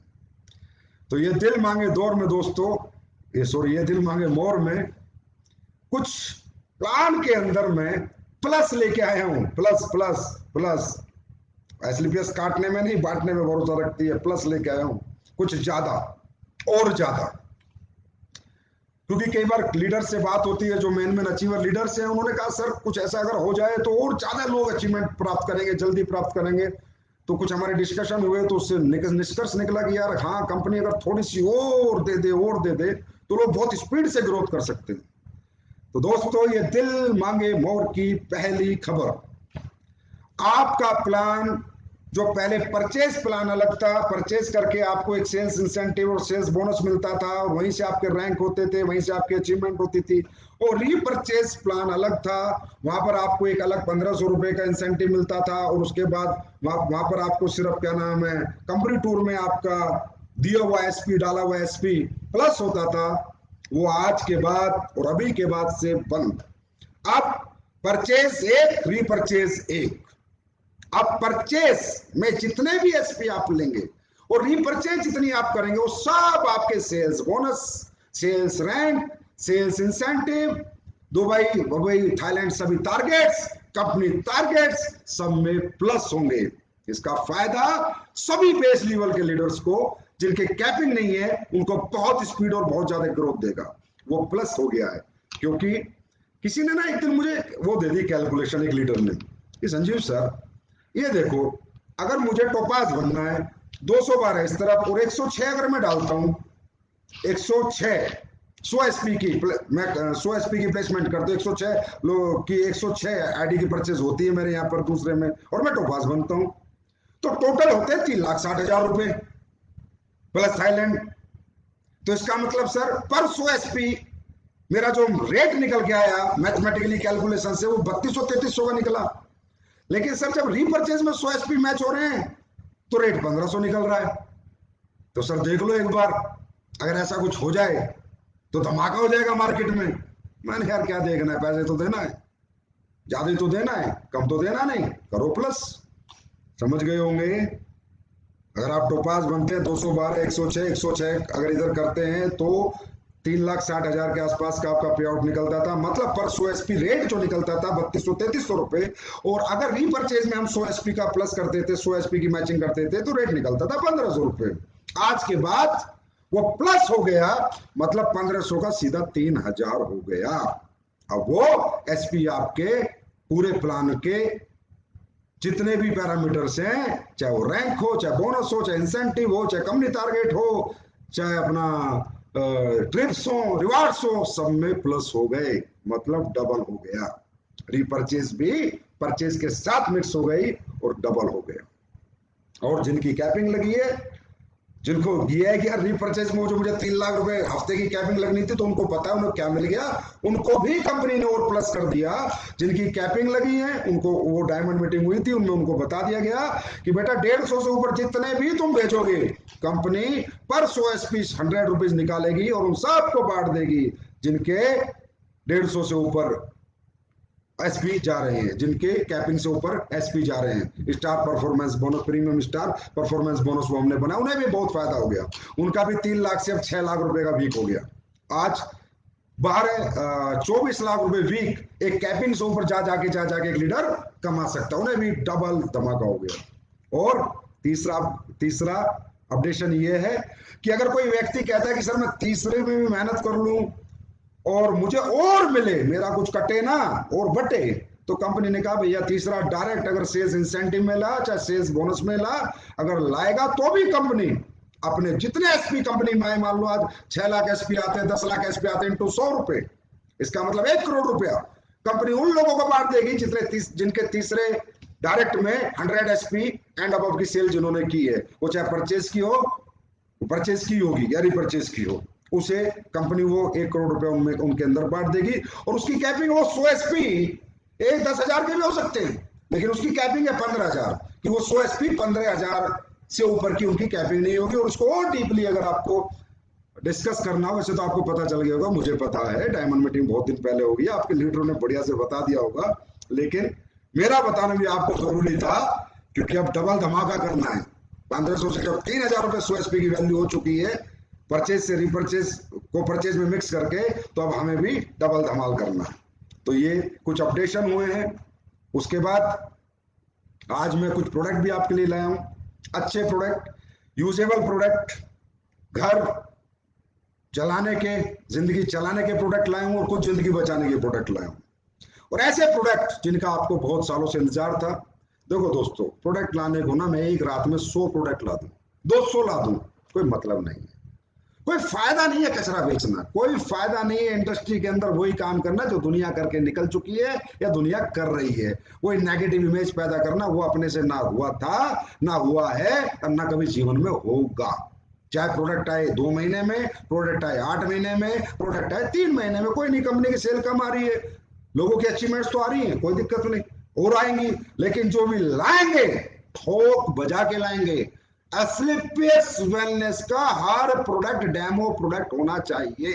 तो ये दिल मांगे दौर में दोस्तों, ये दिल मांगे मोर में कुछ प्लान के अंदर में प्लस लेके आया हूं। प्लस प्लस प्लस, एसलीपीएस काटने में नहीं बांटने में भरोसा रखती है, प्लस लेके आया हूं कुछ ज्यादा और ज्यादा। क्योंकि कई बार लीडर से बात होती है, जो मेन अचीवर लीडर्स हैं, उन्होंने कहा सर कुछ ऐसा अगर हो जाए तो और ज्यादा लोग अचीवमेंट प्राप्त करेंगे, जल्दी प्राप्त करेंगे। तो कुछ हमारे डिस्कशन हुए तो उससे निष्कर्ष निकला कि यार हाँ, कंपनी अगर थोड़ी सी और दे दे तो लोग बहुत स्पीड से ग्रोथ कर सकते हैं। तो दोस्तों ये दिल मांगे मोर की पहली खबर, आपका प्लान जो पहले परचेज प्लान अलग था, परचेज करके आपको एक सेल्स इंसेंटिव और सेल्स बोनस मिलता था, और वहीं से आपके रैंक होते थे, वहीं से आपकी अचीवमेंट होती थी। और रीपरचेज प्लान अलग था, वहां पर आपको एक अलग 1500 रुपए का इंसेंटिव मिलता था, और उसके बाद वहां पर आपको सिर्फ क्या नाम है, कंपनी टूर में आपका दिया हुआ एसपी, डाला हुआ एसपी प्लस होता था। वो आज के बाद और अभी के बाद से बंद। अब परचेज एक, रीपरचेज एक। अब परचेज में जितने भी एसपी आप लेंगे और रीपरचेज जितनी आप करेंगे, वो सब आपके sales bonus, sales rank, sales incentive, Dubai Thailand सभी टारगेट्स, कंपनी टारगेट्स सब में प्लस होंगे। इसका फायदा सभी बेस लेवल के लीडर्स को, जिनके कैपिंग नहीं है, उनको बहुत स्पीड और बहुत ज्यादा ग्रोथ देगा। वो प्लस हो गया है। क्योंकि किसी ने ना एक दिन मुझे वो दे दी कैलकुलेशन, एक लीडर ने कि संजीव सर ये देखो, अगर मुझे टोपाज बनना है 200 बार है इस तरफ, और 106 अगर मैं डालता हूं, 106 100 एसपी की, मैं 100 एसपी की प्लेसमेंट करता हूं, 106 लोग की 106 आईडी की परचेज होती है मेरे यहाँ पर दूसरे में, और मैं टोपाज बनता हूं, तो टोटल होते हैं 3,60,000 रुपए प्लस थाईलैंड। तो इसका मतलब सर पर 100 एसपी मेरा जो रेट निकल के आया मैथमेटिकली कैलकुलेशन से, वो 3200-3300 का निकला। लेकिन सर जब रीपरचेज में 100 एसपी मैच हो रहे हैं तो रेट 1500 निकल रहा है। तो सर देख लो एक बार, अगर ऐसा कुछ हो जाए तो धमाका हो जाएगा मार्केट में। मैंने यार क्या देखना है, पैसे तो देना है, ज्यादा तो देना है, कम तो देना नहीं, करो प्लस। समझ गए होंगे। अगर आप टोपाज बनते हैं 212, 106 अगर इधर करते हैं तो 3,60,000 के आसपास का आपका पे आउट निकलता था। मतलब पर 100 एसपी रेट जो निकलता था 3200-3300 रुपए, और अगर रीपरचेज में हम 100 एसपी का प्लस करते थे, 100 एसपी की मैचिंग करते थे, तो रेट निकलता था 1500 रुपए। आज के बाद वो प्लस हो गया, मतलब 1500 का सीधा 3,000 हो गया। अब वो एसपी आपके पूरे प्लान के जितने भी पैरामीटर्स हैं, चाहे वो रैंक हो, चाहे बोनस हो, चाहे इंसेंटिव हो, चाहे कंपनी टारगेट हो, चाहे अपना ट्रिप्स हो, रिवार्ड्स हो, सब में प्लस हो गए, मतलब डबल हो गया। रीपरचेज भी परचेज के साथ मिक्स हो गई और डबल हो गया। और जिनकी कैपिंग लगी है जिनको ये है कि यार रीपर्चेज में जो मुझे 3 लाख रुपए हफ्ते की कैपिंग लगनी थी, तो उनको पता है उन्हें क्या मिल गया, उनको भी कंपनी ने और प्लस कर दिया। जिनकी कैपिंग लगी है उनको, वो डायमंड मीटिंग हुई थी उनमें उनको बता दिया गया कि बेटा 150 से ऊपर जितने भी तुम भेजोगे, कंपनी पर 100 SP 100 रुपीज निकालेगी और उन सबको बांट देगी जिनके 150 से ऊपर एसपी जा रहे हैं, जिनके कैपिंग से ऊपर एसपी जा रहे हैं। Star performance bonus, premium star performance bonus वो हमने बना, उन्हें भी बहुत फायदा हो गया। उनका भी 3 लाख से अब 6 लाख रुपए का वीक हो गया। आज बाहर 24 लाख रुपए वीक एक कैपिंग से ऊपर जा जाके एक लीडर कमा सकता है, उन्हें भी डबल धमाका हो गया। और तीसरा तीसरा अपडेशन ये है कि अगर कोई व्यक्ति कहता है कि सर मैं तीसरे में भी मेहनत कर लूं और मुझे और मिले, मेरा कुछ कटे ना और बटे, तो कंपनी ने कहा भैया तीसरा डायरेक्ट अगर सेल्स इंसेंटिव में ला चाहे सेल्स बोनस में ला, अगर लाएगा तो भी कंपनी अपने जितने एसपी कंपनी में, मान लो आज 6 लाख एसपी आते हैं, 10 लाख एसपी आते हैं, इंटू 100 रुपए, इसका मतलब 1 करोड़ रुपया कंपनी उन लोगों को बांट देगी जिनके तीसरे डायरेक्ट में 100 एसपी एंड अबव की सेल जिन्होंने की है, वो चाहे परचेज की हो, परचेज की होगी या रिपर्चेज की हो, उसे कंपनी वो 1 करोड़ रुपए उनमें उनके अंदर बांट देगी। और उसकी कैपिंग वो 100 SP, एक 10,000 के भी हो सकते हैं, लेकिन उसकी कैपिंग है 15,000 कि वो 100 SP 15,000 से ऊपर की उनकी कैपिंग नहीं होगी। और उसको और डीपली अगर आपको डिस्कस करना हो, वैसे तो आपको पता चल गया होगा, मुझे पता है, डायमंड मीटिंग बहुत दिन पहले हो गई, आपके लीडरों ने बढ़िया से बता दिया होगा, लेकिन मेरा बताना भी आपको जरूरी था क्योंकि अब डबल धमाका करना है। 1500 से जब 3,000 रुपए 100 SP की वैल्यू हो चुकी है, परचेज से रिपर्चेज को परचेज में मिक्स करके, तो अब हमें भी डबल धमाल करना है। तो ये कुछ अपडेशन हुए हैं। उसके बाद आज मैं कुछ प्रोडक्ट भी आपके लिए लाया हूं, अच्छे प्रोडक्ट, यूजेबल प्रोडक्ट, घर चलाने के, जिंदगी चलाने के प्रोडक्ट लाया हूं और कुछ जिंदगी बचाने के प्रोडक्ट लाया हूं, और ऐसे प्रोडक्ट जिनका आपको बहुत सालों से इंतजार था। देखो दोस्तों, प्रोडक्ट लाने को ना मैं एक रात में 100 प्रोडक्ट ला दूं, 200 ला दूं, कोई मतलब नहीं है, कोई फायदा नहीं है कचरा बेचना, कोई फायदा नहीं है इंडस्ट्री के अंदर वही काम करना जो दुनिया करके निकल चुकी है या दुनिया कर रही है। वही नेगेटिव इमेज पैदा करना, वो अपने से ना हुआ था, ना हुआ है और ना कभी जीवन में होगा। चाहे प्रोडक्ट आए 2 महीने में, प्रोडक्ट आए 8 महीने में, प्रोडक्ट आए 3 महीने में, कोई नहीं, कंपनी की सेल कम आ रही है, लोगों की अचीवमेंट्स तो आ रही है, कोई दिक्कत नहीं, और आएंगी, लेकिन जो भी लाएंगे ठोक बजा के लाएंगे। एस्क्लेपियस वेलनेस का हर प्रोडक्ट डेमो प्रोडक्ट होना चाहिए।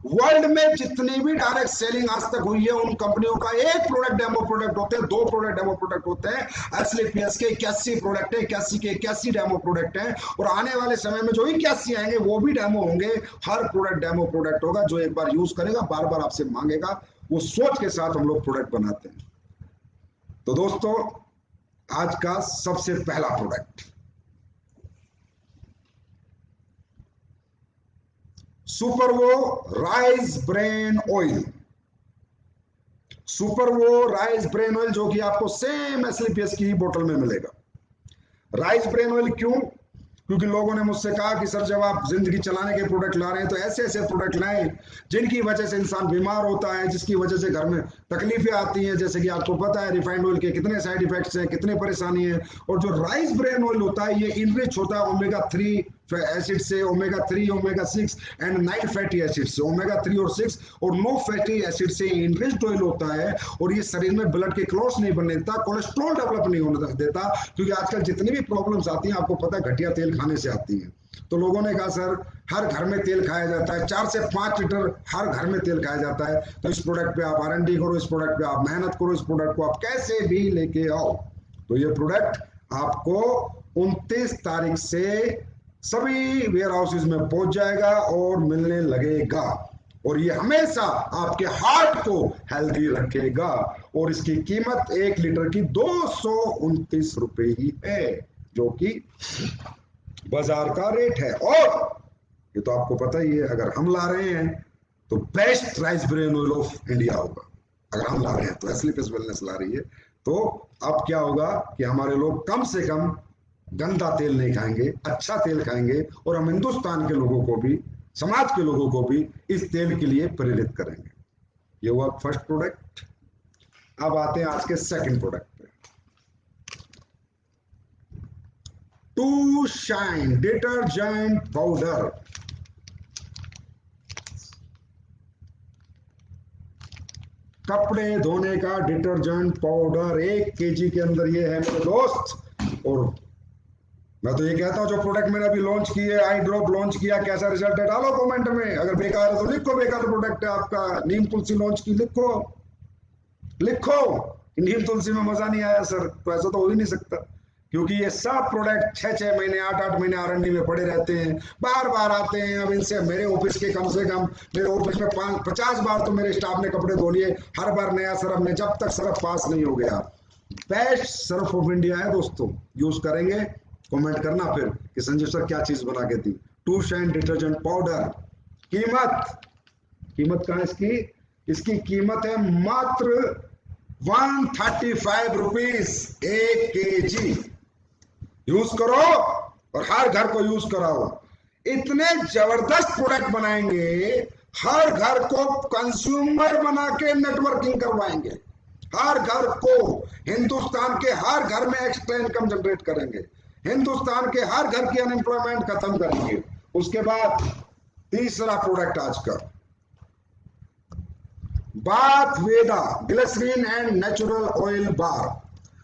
वर्ल्ड में जितनी भी डायरेक्ट सेलिंग आज तक हुई है, उन कंपनियों का एक प्रोडक्ट डेमो प्रोडक्ट होते हैं, 2 प्रोडक्ट डेमो प्रोडक्ट होते हैं। एस्क्लेपियस के 81 प्रोडक्ट है, 81 के 81 डेमो प्रोडक्ट है, और आने वाले समय में जो 81 आएंगे वो भी डेमो होंगे। हर प्रोडक्ट डेमो प्रोडक्ट होगा, जो एक बार यूज करेगा बार बार आपसे मांगेगा, वो सोच के साथ हम लोग प्रोडक्ट बनाते हैं। तो दोस्तों, आज का सबसे पहला प्रोडक्ट सुपरवो राइस ब्रेन ऑयल। सुपरवो राइस ब्रेन ऑयल जो कि आपको सेम एस्क्लेपियस की बोतल में मिलेगा। राइस ब्रेन ऑयल क्यों? क्योंकि लोगों ने मुझसे कहा कि सर जब आप जिंदगी चलाने के प्रोडक्ट ला रहे हैं तो ऐसे ऐसे प्रोडक्ट लाएं जिनकी वजह से इंसान बीमार होता है, जिसकी वजह से घर में तकलीफें आती हैं। जैसे कि आपको पता है रिफाइंड ऑयल के कितने साइड इफेक्ट्स हैं, कितने परेशानी है। और जो राइस ब्रेन ऑयल होता है, ये इनरिच होता है ओमेगा 3 एसिड से, omega 3, omega 6 and 9 fatty acid से, ओमेगा 3 और 6 और 9 फैटी एसिड से इनरिच्ड ऑयल होता है। और ये शरीर में ब्लड के क्लॉट्स नहीं बनने देता, कोलेस्ट्रॉल डेवलप नहीं होने देता, क्योंकि आजकल जितनी भी प्रॉब्लम्स आती हैं आपको पता है घटिया तेल खाने से आती हैं। तो लोगों ने कहा सर हर घर में तेल खाया जाता है, 4 से 5 लीटर हर घर में तेल खाया जाता है, तो इस प्रोडक्ट पे आप R&D करो, इस प्रोडक्ट पे आप मेहनत करो, इस प्रोडक्ट को आप कैसे भी लेके आओ। तो ये प्रोडक्ट आपको 29 तारीख से सभी वेयर हाउसेज में पहुंच जाएगा और मिलने लगेगा। और ये हमेशा आपके हार्ट को हेल्दी रखेगा। और इसकी कीमत 1 लीटर की 229 रुपए ही है, जो कि बाजार का रेट है। और ये तो आपको पता ही है, अगर हम ला रहे हैं तो best rice bran oil of India होगा। अगर हम ला रहे हैं तो एस्क्लेपियस वेलनेस ला रही है, तो अब क्या होगा कि हमारे लोग कम से कम गंदा तेल नहीं खाएंगे, अच्छा तेल खाएंगे। और हम हिंदुस्तान के लोगों को भी, समाज के लोगों को भी इस तेल के लिए प्रेरित करेंगे। ये हुआ फर्स्ट प्रोडक्ट। अब आते हैं आज के सेकंड प्रोडक्ट पे। Two shine detergent powder. कपड़े धोने का डिटर्जेंट पाउडर 1 kg के अंदर ये है मेरे दोस्त। और मैं तो ये कहता हूं जो प्रोडक्ट मैंने अभी लॉन्च किए, आई ड्रॉप लॉन्च किया, कैसा रिजल्ट है डालो कमेंट में। अगर बेकार है तो लिखो बेकार प्रोडक्ट है आपका। नीम तुलसी लॉन्च की, लिखो लिखो नीम तुलसी में मजा नहीं आया सर, तो ऐसा तो हो ही नहीं सकता। क्योंकि ये सब प्रोडक्ट 6-6 महीने 8-8 महीने R&D में पड़े रहते हैं, बार बार आते हैं। अब इनसे मेरे ऑफिस के कम से कम मेरे ऑफिस में 50 बार तो मेरे स्टाफ ने कपड़े धो लिए, हर बार नया सर्फ में, जब तक सर्फ पास नहीं हो गया। बेस्ट सर्फ ऑफ इंडिया है दोस्तों, यूज करेंगे। कमेंट करना फिर कि संजीव सर क्या चीज बना के दी। Two shine detergent powder. कीमत कहां इसकी? इसकी कीमत है मात्र 135 रुपीज 1 kg। यूज करो और हर घर को यूज कराओ। इतने जबरदस्त प्रोडक्ट बनाएंगे, हर घर को कंज्यूमर बना के नेटवर्किंग करवाएंगे। हर घर को, हिंदुस्तान के हर घर में एक्स्ट्रा इनकम जनरेट करेंगे, हिंदुस्तान के हर घर की अनएम्प्लॉयमेंट खत्म करेंगे। उसके बाद तीसरा प्रोडक्ट आज का, bath Veda glycerine and natural oil bar.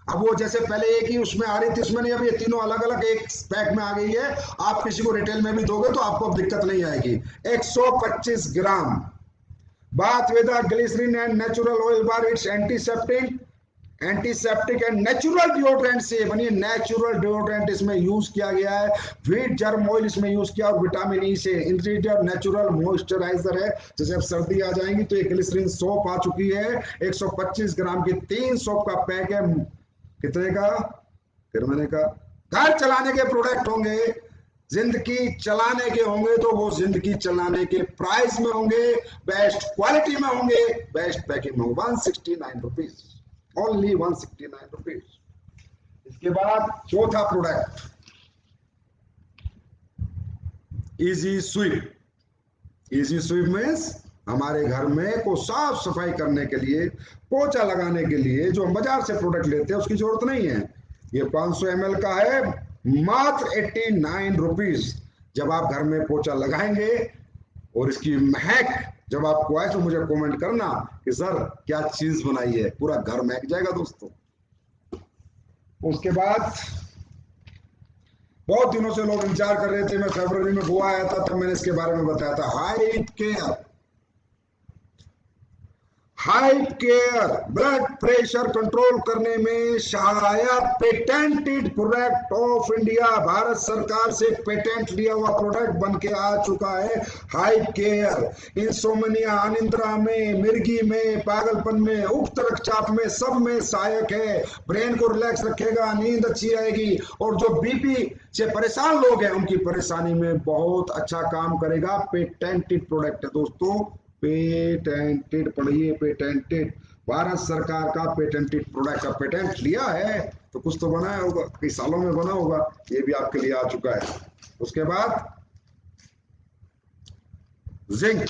अब वो जैसे पहले एक ही उसमें आ रही थी, उसमें नहीं, अब ये तीनों अलग अलग एक पैक में आ गई है। आप किसी को रिटेल में भी दोगे तो आपको अब दिक्कत नहीं आएगी। 125 gram bath Veda glycerine and natural oil bar. It's antiseptic and natural deodorant से बनी, नेचुरल डिओड्रेंट इसमें यूज किया गया है। व्हीट जर्म ऑयल इसमें यूज किया और विटामिन ई से इंग्रेडिएंट नेचुरल मॉइस्चराइजर है। जैसे अब सर्दी आ जाएंगी तो एक ग्लिसरीन सोप आ चुकी है, 125 ग्राम की 3 सोप का पैक है। कितने का? फिर मैंने कहा घर चलाने के प्रोडक्ट होंगे, जिंदगी चलाने के होंगे तो वो जिंदगी चलाने के प्राइस में होंगे, बेस्ट क्वालिटी में होंगे, बेस्ट पैकिंग में होंगे। 169 रुपीज, ओनली 169 रुपीज। इसके बाद चौथा product, easy sweep. Easy sweep means हमारे घर में को साफ सफाई करने के लिए, पोछा लगाने के लिए जो हम बाजार से प्रोडक्ट लेते हैं उसकी जरूरत नहीं है। ये 500 ml का है, मात्र 89 रुपीज। जब आप घर में पोछा लगाएंगे और इसकी महक जब आपको आए तो मुझे कमेंट करना कि सर क्या चीज बनाई है, पूरा घर महक जाएगा दोस्तों। उसके बाद बहुत दिनों से लोग इंतजार कर रहे थे, मैं फरवरी में गोवा आया था तब मैंने इसके बारे में बताया था। High care blood pressure control करने में सहायक patented product of India, Bharat सरकार से पेटेंट लिया हुआ प्रोडक्ट बन के आ चुका है। हाई केयर इंसोमनिया, अनिद्रा में, मिर्गी में, पागलपन में, उक्त रक्तचाप में, सब में सहायक है। ब्रेन को रिलैक्स रखेगा, नींद अच्छी आएगी, और जो बीपी से परेशान लोग हैं उनकी परेशानी में बहुत अच्छा काम करेगा। पेटेंटेड प्रोडक्ट है दोस्तों, पेटेंटेड, पढ़िए पेटेंटेड, भारत सरकार का पेटेंटेड प्रोडक्ट का पेटेंट लिया है तो कुछ तो बनाया होगा, कई सालों में बना होगा, ये भी आपके लिए आ चुका है। उसके बाद जिंक।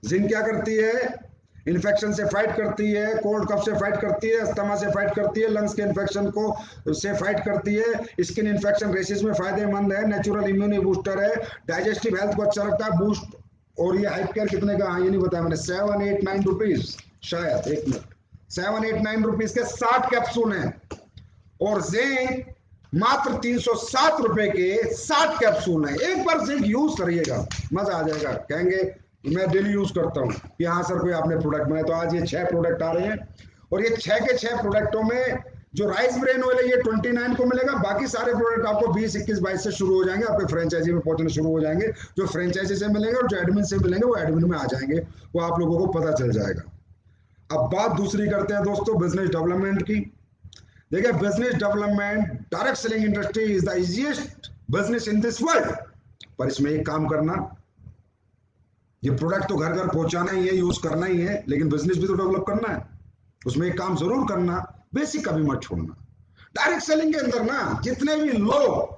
जिंक क्या करती है? इन्फेक्शन से फाइट करती है, कोल्ड कफ से फाइट करती है, अस्थमा से फाइट करती है, लंग्स के इन्फेक्शन को से फाइट करती है, स्किन इन्फेक्शन रेसिस में फायदेमंद है, नेचुरल इम्यूनिटी बूस्टर है, डाइजेस्टिव हेल्थ को अच्छा रखता है, बूस्ट। और ये हाइप केयर कितने का? ये नहीं बताया मैंने, 789 रुपीज, शायद 1 मिनट, 789 रुपीज के 60 कैप्सूल हैं। और जिंक मात्र 307 रुपए के 60 कैप्सूल हैं। एक बार जिंक यूज करिएगा, मजा आ जाएगा, कहेंगे मैं डेली यूज करता हूँ कि हाँ सर कोई आपने प्रोडक्ट बनाया। तो आज ये 6 प्रोडक्ट आ रहे हैं और ये 6 के 6 प्रोडक्टों में जो राइस ब्रेन ऑयल है ये 29 को मिलेगा, बाकी सारे प्रोडक्ट आपको 20, 21, 22 से शुरू हो जाएंगे, आपके फ्रेंचाइजी में पहुंचने शुरू हो जाएंगे। जो फ्रेंचाइजी से मिलेंगे और जो एडमिन से मिलेंगे वो एडमिन में आ जाएंगे, वो आप लोगों को पता चल जाएगा। अब बात दूसरी करते हैं दोस्तों बिजनेस डेवलपमेंट की। देखिए business development, direct selling industry is the easiest business in this world. पर इसमें एक काम करना, ये प्रोडक्ट तो घर घर पहुंचाना ही है, यूज करना ही है, लेकिन बिजनेस भी तो डेवलप करना है। उसमें एक काम जरूर करना, बेसिक कभी मत छोड़ना। डायरेक्ट सेलिंग के अंदर ना जितने भी लोग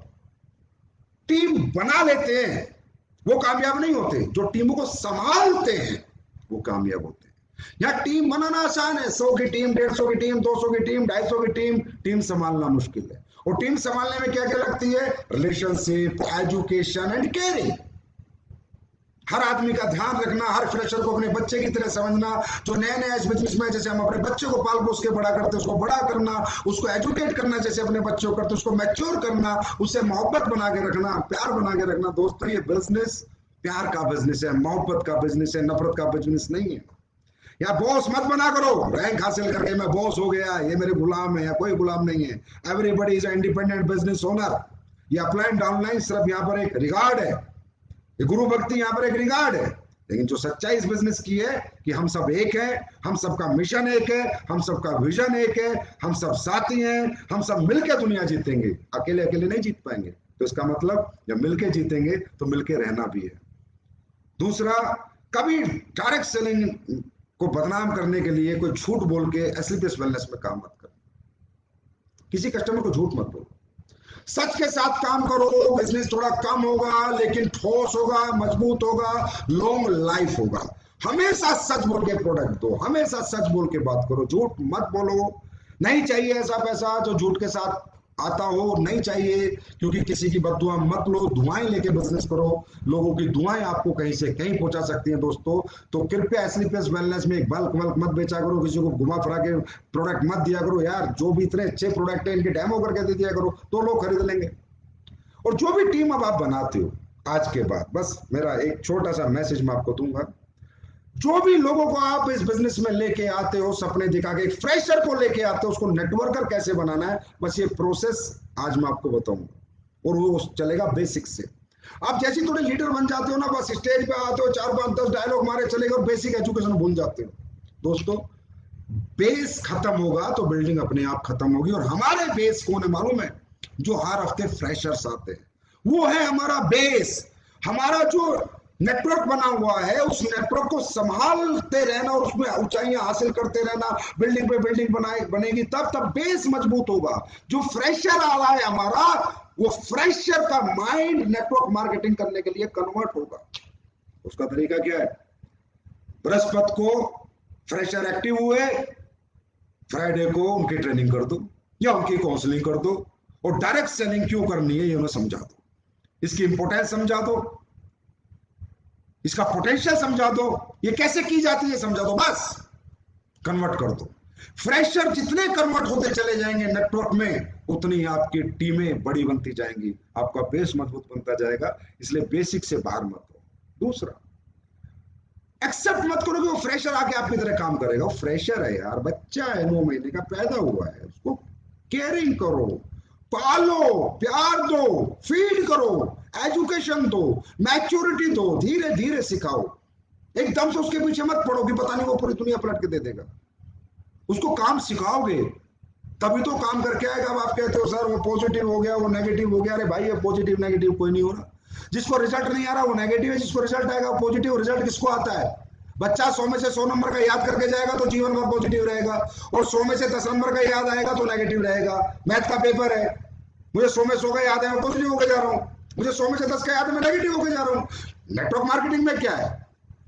टीम बना लेते हैं वो कामयाब नहीं होते, जो टीमों को संभालते हैं वो कामयाब होते हैं। यहाँ टीम बनाना आसान है, 100 की टीम, 150 की टीम, 200 की टीम, 250 की टीम, टीम संभालना मुश्किल है। और टीम संभालने में क्या क्या लगती है? Relationship, education and caring. हर आदमी का ध्यान रखना, हर फ्रेशर को अपने बच्चे की तरह समझना। जो नया नया इस बिजनेस में, जैसे हम अपने बच्चे को पाल पोस के बड़ा करते हैं, उसको बड़ा करना, उसको एजुकेट करना, जैसे अपने बच्चों को करते, उसको मैच्योर करना, उससे मोहब्बत बना के रखना, प्यार बना के रखना। दोस्तों, ये बिजनेस प्यार का बिजनेस है, मोहब्बत का बिजनेस है, नफरत का बिजनेस नहीं है। या बॉस मत बना करो, रैंक हासिल करके मैं बॉस हो गया, ये मेरे गुलाम है, या कोई गुलाम नहीं है। Everybody is independent business owner. ये अपलाइन डाउनलाइन सिर्फ यहाँ पर एक रिगार्ड है, ये गुरु भक्ति यहाँ पर एक रिगार्ड है। लेकिन जो सच्चाई इस बिजनेस की है कि हम सब एक हैं, हम सबका मिशन एक है, हम सबका विजन एक है, हम सब साथी हैं, हम सब मिलकर दुनिया जीतेंगे। अकेले अकेले नहीं जीत पाएंगे। तो इसका मतलब जब मिलके जीतेंगे तो मिलके रहना भी है। दूसरा, कभी डायरेक्ट सेलिंग को बदनाम करने के लिए कोई झूठ बोल के एसलीपीएस वेलनेस में काम मत करो। किसी कस्टमर को झूठ मत बोलो, सच के साथ काम करो। बिजनेस थोड़ा कम होगा लेकिन ठोस होगा, मजबूत होगा, लॉन्ग लाइफ होगा। हमेशा सच बोल के प्रोडक्ट दो, हमेशा सच बोल के बात करो, झूठ मत बोलो। नहीं चाहिए ऐसा पैसा जो झूठ के साथ आता हो, नहीं चाहिए। क्योंकि किसी की बददुआ मत लो, दुआएं लेके बिजनेस करो। लोगों की दुआएं आपको कहीं से कहीं पहुंचा सकती हैं दोस्तों। तो कृपया एसलीपीएस वेलनेस में एक बल्क वल्क मत बेचा करो, किसी को घुमा फिरा के प्रोडक्ट मत दिया करो। यार, जो भी इतने अच्छे प्रोडक्ट है इनके डेमो करके दे दिया करो तो लोग खरीद लेंगे। और जो भी टीम अब आप बनाते हो, आज के बाद बस मेरा एक छोटा सा मैसेज मैं आपको दूंगा। जो भी लोगों को आप इस बिजनेस में लेके आते हो, सपने दिखा के, एक फ्रेशर को लेके आते हो, उसको नेटवर्कर कैसे बनाना है, बस ये प्रोसेस आज मैं आपको बताऊंगा। और वो चलेगा बेसिक से। आप जैसे थोड़े लीडर बन जाते हो ना, बस स्टेज पे आते हो, 4 5 10 डायलॉग मारे चलेगा और बेसिक एजुकेशन भूल जाते हो। दोस्तों, बेस खत्म होगा तो बिल्डिंग अपने आप खत्म होगी। और हमारे बेस कौन है मालूम है? जो हर हफ्ते फ्रेशर्स आते हैं, वो है हमारा बेस। हमारा जो नेटवर्क बना हुआ है, उस नेटवर्क को संभालते रहना और उसमें ऊंचाइयां हासिल करते रहना। बिल्डिंग पे बिल्डिंग बनेगी, तब तब बेस मजबूत होगा। जो फ्रेशर आ रहा है हमारा, वो फ्रेशर का माइंड नेटवर्क मार्केटिंग करने के लिए कन्वर्ट होगा। उसका तरीका क्या है? बृहस्पति को फ्रेशर एक्टिव हुए, फ्राइडे को उनकी ट्रेनिंग कर दो या उनकी काउंसलिंग कर दो। और डायरेक्ट सेलिंग क्यों करनी है ये उन्हें समझा दो, इसकी इंपोर्टेंस समझा दो, इसका पोटेंशियल समझा दो, ये कैसे की जाती है समझा दो, बस कन्वर्ट कर दो। फ्रेशर जितने कन्वर्ट होते चले जाएंगे नेटवर्क में, उतनी आपकी टीमें बड़ी बनती जाएंगी, आपका बेस मजबूत बनता जाएगा। इसलिए बेसिक से बाहर मत हो। दूसरा, एक्सेप्ट मत करो कि वो फ्रेशर आके आपकी तरह काम करेगा। वो फ्रेशर है यार, बच्चा है, 9 महीने का पैदा हुआ है, उसको केयरिंग करो, पालो, प्यार दो, फीड करो, एजुकेशन दो, मैच्योरिटी दो, धीरे धीरे सिखाओ। एकदम से उसके पीछे मत पड़ो कि पता नहीं वो पूरी दुनिया पलट के दे देगा। उसको काम सिखाओगे तभी तो काम करके आएगा। अब आप कहते हो सर वो पॉजिटिव हो गया, वो नेगेटिव हो गया। अरे भाई, ये पॉजिटिव नेगेटिव कोई नहीं हो रहा। जिसको रिजल्ट नहीं आ रहा वो नेगेटिव है, जिसको रिजल्ट आएगा वो पॉजिटिव। रिजल्ट किसको आता है? बच्चा 100 में से 100 नंबर का याद करके जाएगा तो जीवन भर पॉजिटिव रहेगा, और 100 में से 10 नंबर का याद आएगा तो नेगेटिव रहेगा। मैथ का पेपर है, मुझे 100 में 100 का याद है, मैं पॉजिटिव होकर जा रहा हूँ। मुझे 100 में से 10 का याद है, मैं नेगेटिव होकर जा रहा हूँ। नेटवर्क मार्केटिंग में क्या है?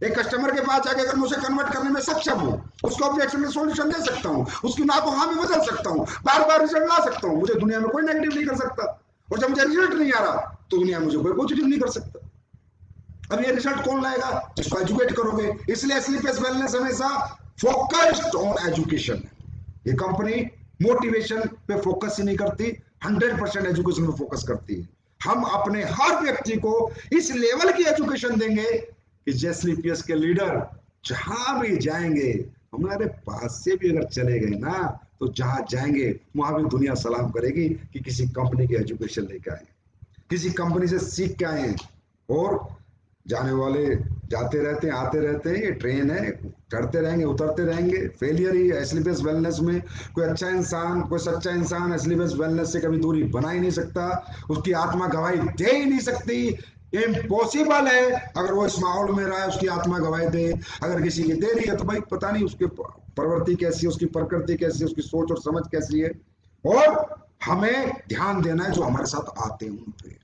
एक कस्टमर के पास जाके अगर मैं उसे कन्वर्ट करने में सक्षम हूँ, उसको ऑब्जेक्शन में सॉल्यूशन दे सकता हूँ, उसकी ना को हाँ में बदल सकता हूँ, बार बार रिजल्ट ला सकता हूँ, मुझे दुनिया में कोई नेगेटिव नहीं कर सकता। और जब मुझे रिजल्ट नहीं आ रहा तो दुनिया में मुझे कोई पॉजिटिव नहीं कर सकता। अब ये रिजल्ट कौन लाएगा? जिसको एजुकेट करोगे। इसलिए एसलीपीएस वेलनेस हमेशा फोकस्ड ऑन एजुकेशन है। ये कंपनी मोटिवेशन पे फोकस ही नहीं करती, 100% एजुकेशन पे फोकस करती है। हम अपने हर व्यक्ति को इस लेवल की एजुकेशन देंगे कि एसलीपीएस के लीडर जहां भी जाएंगे, हमारे पास से भी अगर चले गए ना, तो जहां जाएंगे वहां भी दुनिया सलाम करेगी कि किसी कंपनी की एजुकेशन लेकर आए, किसी कंपनी से सीख के आए। और जाने वाले जाते रहते हैं, आते रहते हैं, ये ट्रेन है, चढ़ते रहेंगे, उतरते रहेंगे। फेलियर ही है एसलीपीएस वेलनेस में। कोई अच्छा इंसान, कोई सच्चा इंसान एसलीपीएस वेलनेस से कभी दूरी बना ही नहीं सकता, उसकी आत्मा गवाही दे ही नहीं सकती। इम्पॉसिबल है। अगर वो इस माहौल में रहा है उसकी आत्मा गवाही दे। अगर किसी की दे रही है तो भाई पता नहीं उसकी प्रवृत्ति कैसी है, उसकी प्रकृति कैसी है, उसकी सोच और समझ कैसी है। और हमें ध्यान देना है जो हमारे साथ आते हैं उन पे।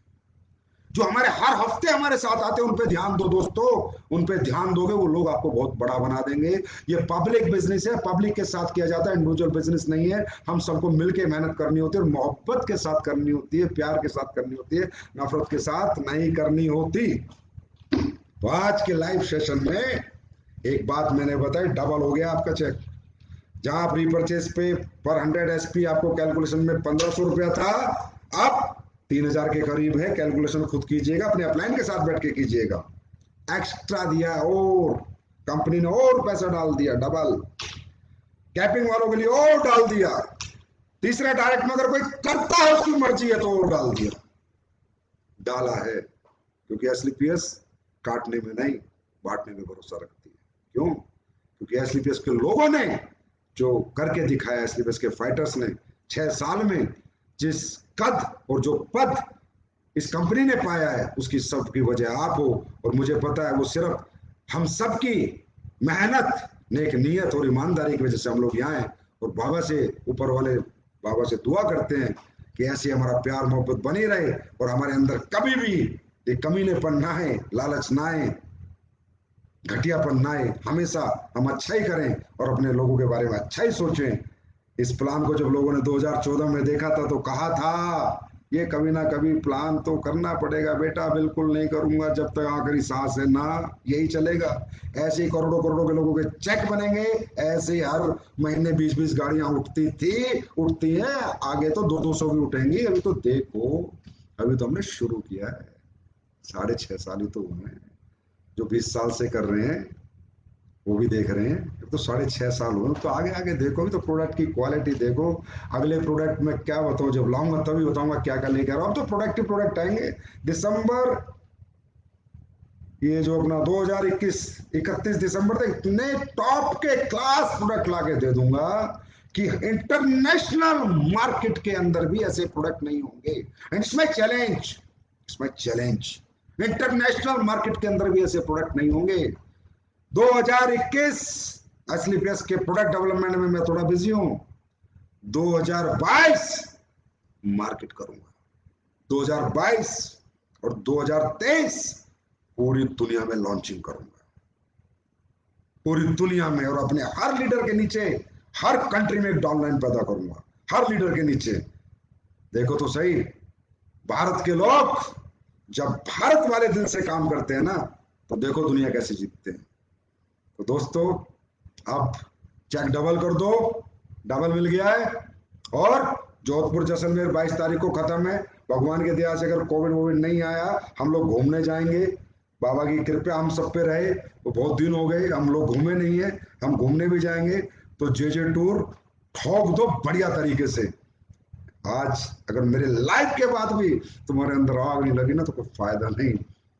जो हमारे हर हफ्ते हमारे साथ आते हैं उन पे ध्यान दो दोस्तों, उन पे ध्यान दोगे वो लोग आपको बहुत बड़ा बना देंगे। ये पब्लिक बिजनेस है, पब्लिक के साथ किया जाता है, इंडिविजुअल बिजनेस नहीं है। हम सबको मिलकर मेहनत करनी होती है और मोहब्बत के साथ करनी होती है, प्यार के साथ करनी होती है, नफरत के साथ नहीं करनी होती। तो आज के लाइव सेशन में एक बात मैंने बताई, डबल हो गया आपका चेक। जहां आप रीपर्चेज पे पर 100 एसपी आपको कैलकुलेशन में 1500 रुपया था, अब 3000 के करीब है। कैलकुलेशन खुद कीजिएगा, अपने अपलाइन के साथ बैठ के कीजिएगा। एक्स्ट्रा दिया और कंपनी ने और पैसा डाल दिया, डबल कैपिंग वालों के लिए और डाल दिया। तीसरा डायरेक्ट में अगर कोई करता है उसकी मर्जी है तो और डाल दिया, डाला है। क्योंकि एसलीपीएस काटने में नहीं बांटने में भरोसा रखती है। क्यों? क्योंकि एसलीपीएस के लोगों ने जो करके दिखाया, एसलीपीएस के फाइटर्स ने 6 साल में जिस कद और जो पद इस कंपनी ने पाया है, उसकी सबकी वजह आप हो। और मुझे पता है वो सिर्फ हम सबकी मेहनत, नेक नीयत और ईमानदारी की वजह से हम लोग यहाँ हैं। और बाबा से, ऊपर वाले बाबा से दुआ करते हैं कि ऐसे हमारा प्यार मोहब्बत बनी रहे और हमारे अंदर कभी भी ये कमीनेपन ना आए, लालच ना आए, घटियापन ना आए। हमेशा हम अच्छा ही करें और अपने लोगों के बारे में अच्छा ही सोचें। इस प्लान को जब लोगों ने 2014 में देखा था तो कहा था ये कभी ना कभी प्लान तो करना पड़ेगा बेटा, बिल्कुल नहीं करूंगा जब तक आखिरी सांस है ना, यही चलेगा। ऐसे ही करोड़ों करोड़ों के लोगों के चेक बनेंगे, ऐसे ही हर महीने 20-20 गाड़ियां उठती थी, उठती हैं, आगे तो 200-200 भी उठेंगी। अभी तो देखो, अभी तो हमने शुरू किया है, 6.5 साल ही तो हुए हैं। जो 20 साल से कर रहे हैं वो भी देख रहे हैं, अब तो 6.5 साल हुए। तो आगे आगे देखो, भी तो प्रोडक्ट की क्वालिटी देखो। अगले प्रोडक्ट में क्या बताऊं, जब लाऊंगा तभी बताऊंगा क्या क्या लेकर अब तो प्रोडक्ट ही प्रोडक्ट आएंगे। दिसंबर, ये जो अपना 2021 31 दिसंबर तक इतने टॉप के क्लास प्रोडक्ट लाके दे दूंगा कि इंटरनेशनल मार्केट के अंदर भी ऐसे प्रोडक्ट नहीं होंगे। एंड इसमें चैलेंज, इसमें चैलेंज, इंटरनेशनल मार्केट के अंदर भी ऐसे प्रोडक्ट नहीं होंगे। 2021 एसलीपीएस के प्रोडक्ट डेवलपमेंट में मैं थोड़ा बिजी हूं। 2022 मार्केट करूंगा, 2022 और 2023 पूरी दुनिया में लॉन्चिंग करूंगा, पूरी दुनिया में। और अपने हर लीडर के नीचे, हर कंट्री में एक डाउनलाइन पैदा करूंगा, हर लीडर के नीचे। देखो तो सही, भारत के लोग जब भारत वाले दिल से काम करते हैं ना, तो देखो दुनिया कैसे जीतते हैं। तो दोस्तों, अब चेक डबल कर दो, डबल मिल गया है। और जोधपुर जैसलमेर 22 तारीख को खत्म है। भगवान के दया से अगर कोविड वोविड नहीं आया, हम लोग घूमने जाएंगे। बाबा की कृपा हम सब पे रहे। वो बहुत दिन हो गए हम लोग घूमे नहीं है, हम घूमने भी जाएंगे। तो जे टूर ठोक दो बढ़िया तरीके से। आज अगर मेरे लाइफ के बाद भी तुम्हारे अंदर आग नहीं लगी ना, तो कोई फायदा नहीं।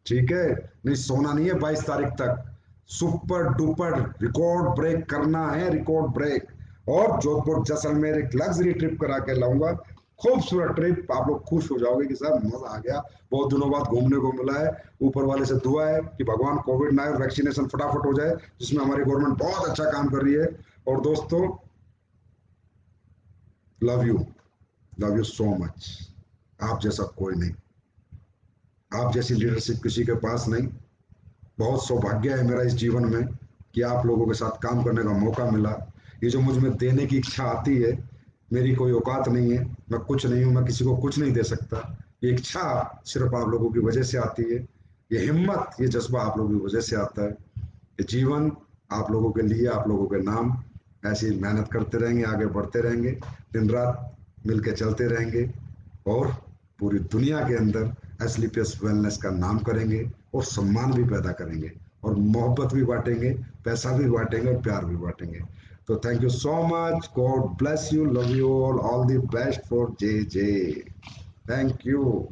ठीक है, नहीं सोना नहीं है 22 तारीख तक। सुपर डुपर रिकॉर्ड ब्रेक करना है, रिकॉर्ड ब्रेक। और जोधपुर जैसलमेर एक लग्जरी ट्रिप करा के लाऊंगा, खूबसूरत ट्रिप। आप लोग खुश हो जाओगे कि सर मजा आ गया, बहुत दिनों बाद घूमने को मिला है। ऊपर वाले से दुआ है कि भगवान कोविड ना आए और वैक्सीनेशन फटाफट हो जाए, जिसमें हमारी गवर्नमेंट बहुत अच्छा काम कर रही है। और दोस्तों, love you, love you so much. आप जैसा कोई नहीं, आप जैसी लीडरशिप किसी के पास नहीं। बहुत सौभाग्य है मेरा इस जीवन में कि आप लोगों के साथ काम करने का मौका मिला। ये जो मुझ में देने की इच्छा आती है, मेरी कोई औकात नहीं है, मैं कुछ नहीं हूं, मैं किसी को कुछ नहीं दे सकता। ये इच्छा सिर्फ आप लोगों की वजह से आती है। ये हिम्मत, ये जज्बा आप लोगों की वजह से आता है। ये जीवन आप लोगों के लिए, आप लोगों के नाम ऐसे ही मेहनत करते रहेंगे, आगे बढ़ते रहेंगे, दिन रात मिलके चलते रहेंगे। और पूरी दुनिया के अंदर एसलीपीएस वेलनेस का नाम करेंगे और सम्मान भी पैदा करेंगे और मोहब्बत भी बांटेंगे, पैसा भी बांटेंगे और प्यार भी बांटेंगे। तो thank you so much, God bless you, love you all the best for J. Thank you.